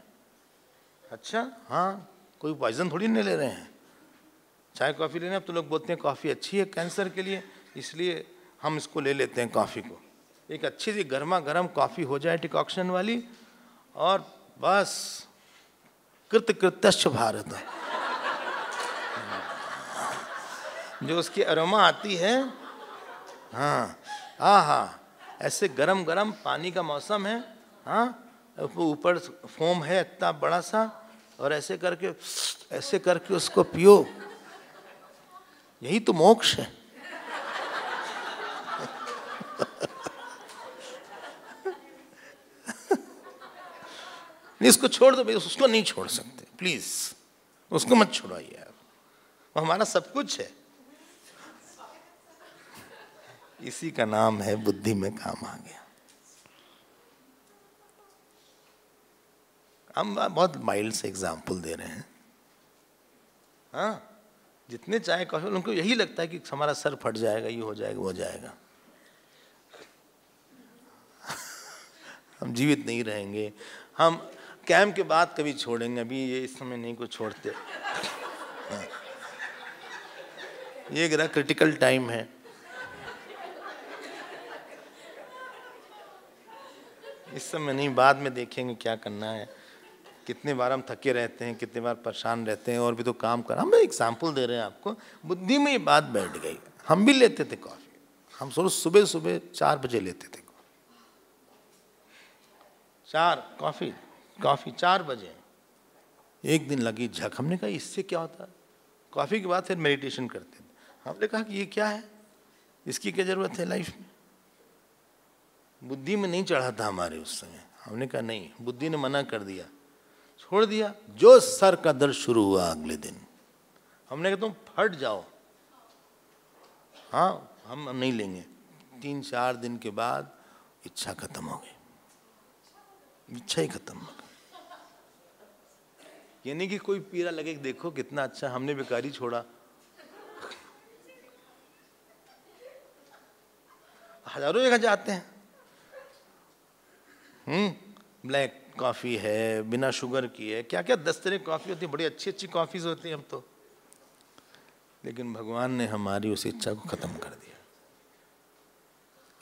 अच्छा, हाँ, कोई पॉइजन थोड़ी नहीं ले रहे हैं, चाय कॉफ़ी लेना। अब तो लोग बोलते हैं कॉफ़ी अच्छी है कैंसर के लिए, इसलिए हम इसको ले लेते हैं कॉफ़ी को। एक अच्छी सी गर्मा गर्म कॉफ़ी हो जाए डिकॉक्शन वाली, और बस कृत कृत्यश्च भारत, जो उसकी अरोमा आती है, हाँ, हाँ, ऐसे गरम गरम पानी का मौसम है, हाँ, ऊपर फोम है इतना बड़ा सा, और ऐसे करके उसको पियो, यही तो मोक्ष है। नहीं, इसको छोड़ दो भाई, उसको नहीं छोड़ सकते, प्लीज उसको मत छोड़ाइए यार, वो हमारा सब कुछ है। इसी का नाम है बुद्धि में काम आ गया। हम बहुत माइल्ड से एग्जाम्पल दे रहे हैं, हाँ, जितने चाहे कॉफी, उनको यही लगता है कि हमारा सर फट जाएगा, ये हो जाएगा, वो हो जाएगा, हम जीवित नहीं रहेंगे, हम कैंप के बाद कभी छोड़ेंगे, अभी ये इस समय नहीं को छोड़ते। हाँ। ये एक क्रिटिकल टाइम है, इस समय नहीं, बाद में देखेंगे क्या करना है। कितने बार हम थके रहते हैं, कितने बार परेशान रहते हैं, और भी तो काम कर, हम एग्जाम्पल दे रहे हैं आपको। बुद्धि में ये बात बैठ गई। हम भी लेते थे कॉफ़ी, हम सुबह 4 बजे लेते थे 4 बजे। एक दिन लगी झक, हमने कहा इससे क्या होता है, कॉफ़ी के बाद फिर मेडिटेशन करते थे। हमने कहा कि ये क्या है, इसकी क्या ज़रूरत है लाइफ में। बुद्धि में नहीं चढ़ा था हमारे उस समय, हमने कहा नहीं, बुद्धि ने मना कर दिया, छोड़ दिया। जो सर का दर्द शुरू हुआ अगले दिन हमने कहा तुम फट जाओ, हाँ हम नहीं लेंगे। 3-4 दिन के बाद इच्छा खत्म हो गई, इच्छा ही खत्म हो गई। ये नहीं कि कोई पीरा लगे कि देखो कितना अच्छा हमने बेकारी छोड़ा। हजारों जगह जाते हैं, ब्लैक कॉफी है, बिना शुगर की है, क्या क्या 10 तरह की कॉफी होती है, बड़ी अच्छी अच्छी कॉफीज होती है अब तो। लेकिन भगवान ने हमारी उस इच्छा को खत्म कर दिया।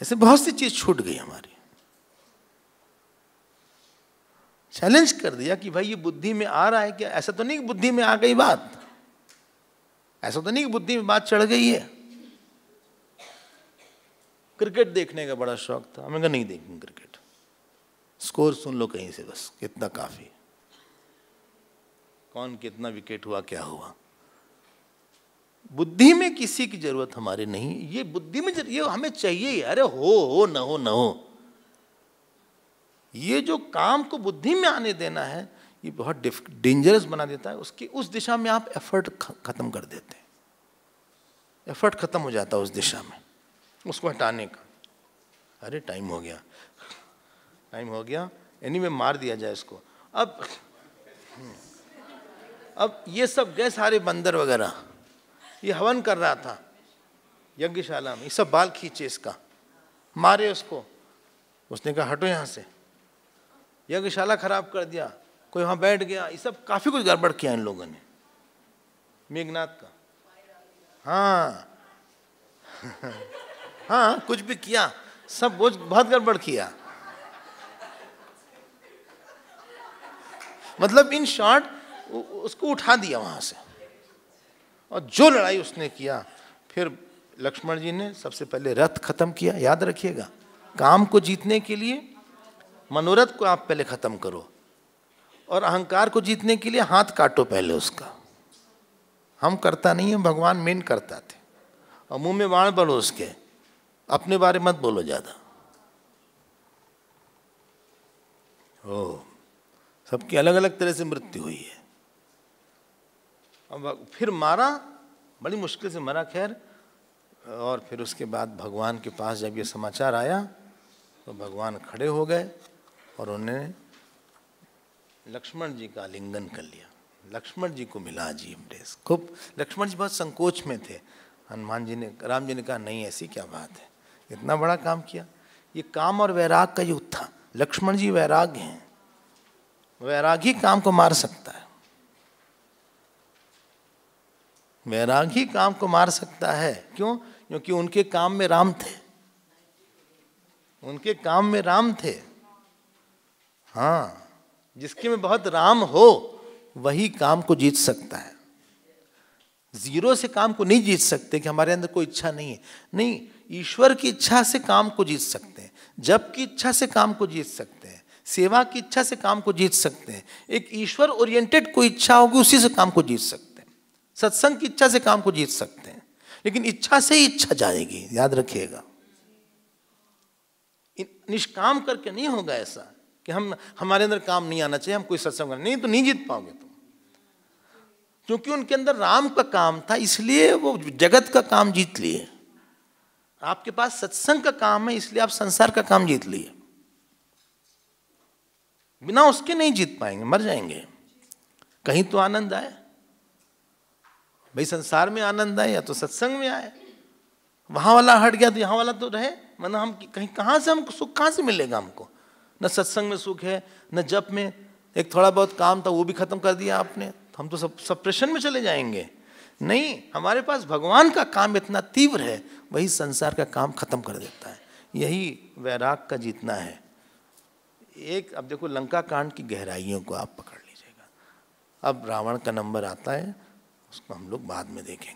ऐसे बहुत सी चीज छूट गई हमारी। चैलेंज कर दिया कि भाई ये बुद्धि में आ रहा है क्या? ऐसा तो नहीं कि बुद्धि में आ गई बात, ऐसा तो नहीं कि बुद्धि में बात चढ़ गई है। क्रिकेट देखने का बड़ा शौक था, हमें कहा नहीं देखेंगे क्रिकेट, स्कोर सुन लो कहीं से बस, कितना काफी, कौन कितना विकेट हुआ क्या हुआ। बुद्धि में किसी की जरूरत हमारी नहीं, ये बुद्धि में ये हमें चाहिए। अरे हो न हो न हो, ये जो काम को बुद्धि में आने देना है ये बहुत डेंजरस बना देता है। उसकी उस दिशा में आप एफर्ट खत्म कर देते हैं, एफर्ट खत्म हो जाता है उस दिशा में, उसको हटाने का। अरे टाइम हो गया, टाइम हो गया, एनीवे मार दिया जाए इसको। अब ये सब गए सारे बंदर वगैरह, ये हवन कर रहा था यज्ञशाला में, ये सब बाल खींचे इसका, मारे उसको। उसने कहा हटो यहाँ से, यज्ञशाला खराब कर दिया, कोई वहाँ बैठ गया, ये सब काफी कुछ गड़बड़ किया इन लोगों ने। मेघनाथ का, हाँ हाँ कुछ भी किया, सब बहुत गड़बड़ किया। मतलब इन शॉर्ट उसको उठा दिया वहां से, और जो लड़ाई उसने किया। फिर लक्ष्मण जी ने सबसे पहले रथ खत्म किया। याद रखिएगा, काम को जीतने के लिए मनोरथ को आप पहले खत्म करो, और अहंकार को जीतने के लिए हाथ काटो पहले उसका। हम करता नहीं है, भगवान मेन करता थे। और मुंह में बाण बोलो उसके, अपने बारे मत बोलो ज्यादा। ओ सबकी अलग अलग तरह से मृत्यु हुई है। अब फिर मारा, बड़ी मुश्किल से मरा खैर। और फिर उसके बाद भगवान के पास जब ये समाचार आया तो भगवान खड़े हो गए और उन्होंने लक्ष्मण जी का आलिंगन कर लिया। लक्ष्मण जी को मिला जी एम्ब्रेस खूब। लक्ष्मण जी बहुत संकोच में थे। हनुमान जी ने, राम जी ने कहा नहीं ऐसी क्या बात है, इतना बड़ा काम किया। ये काम और वैराग का युद्ध था। लक्ष्मण जी वैराग्य हैं, वैराग ही काम को मार सकता है, वैराग ही काम को मार सकता है। क्यों? क्योंकि उनके काम में राम थे, उनके काम में राम थे। हाँ, जिसके में बहुत राम हो वही काम को जीत सकता है। जीरो से काम को नहीं जीत सकते कि हमारे अंदर कोई इच्छा नहीं है। नहीं, ईश्वर की इच्छा से काम को जीत सकते हैं, जप की इच्छा से काम को जीत सकते हैं, सेवा की इच्छा से काम को जीत सकते हैं। एक ईश्वर ओरिएंटेड कोई इच्छा होगी उसी से काम को जीत सकते हैं। सत्संग की इच्छा से काम को जीत सकते हैं, लेकिन इच्छा से ही इच्छा जाएगी, याद रखिएगा। निष्काम करके नहीं होगा ऐसा कि हमारे अंदर काम नहीं आना चाहिए, हम कोई सत्संग नहीं, तो नहीं जीत पाओगे तुम। क्योंकि उनके अंदर राम का काम था, इसलिए वो जगत का काम जीत लिए। आपके पास सत्संग का काम है, इसलिए आप संसार का काम जीत लिए। बिना उसके नहीं जीत पाएंगे, मर जाएंगे। कहीं तो आनंद आए भाई, संसार में आनंद आए या तो सत्संग में आए। वहां वाला हट गया तो यहाँ वाला तो रहे। मतलब हम कहीं कहाँ से, हमको सुख कहाँ से मिलेगा? हमको न सत्संग में सुख है, न जप में। एक थोड़ा बहुत काम था वो भी खत्म कर दिया आपने, तो हम तो सब सप्रेशन में चले जाएंगे। नहीं, हमारे पास भगवान का काम इतना तीव्र है, वही संसार का काम खत्म कर देता है। यही वैराग का जीतना है। एक अब देखो, लंका कांड की गहराइयों को आप पकड़ लीजिएगा। अब रावण का नंबर आता है, उसको हम लोग बाद में देखेंगे।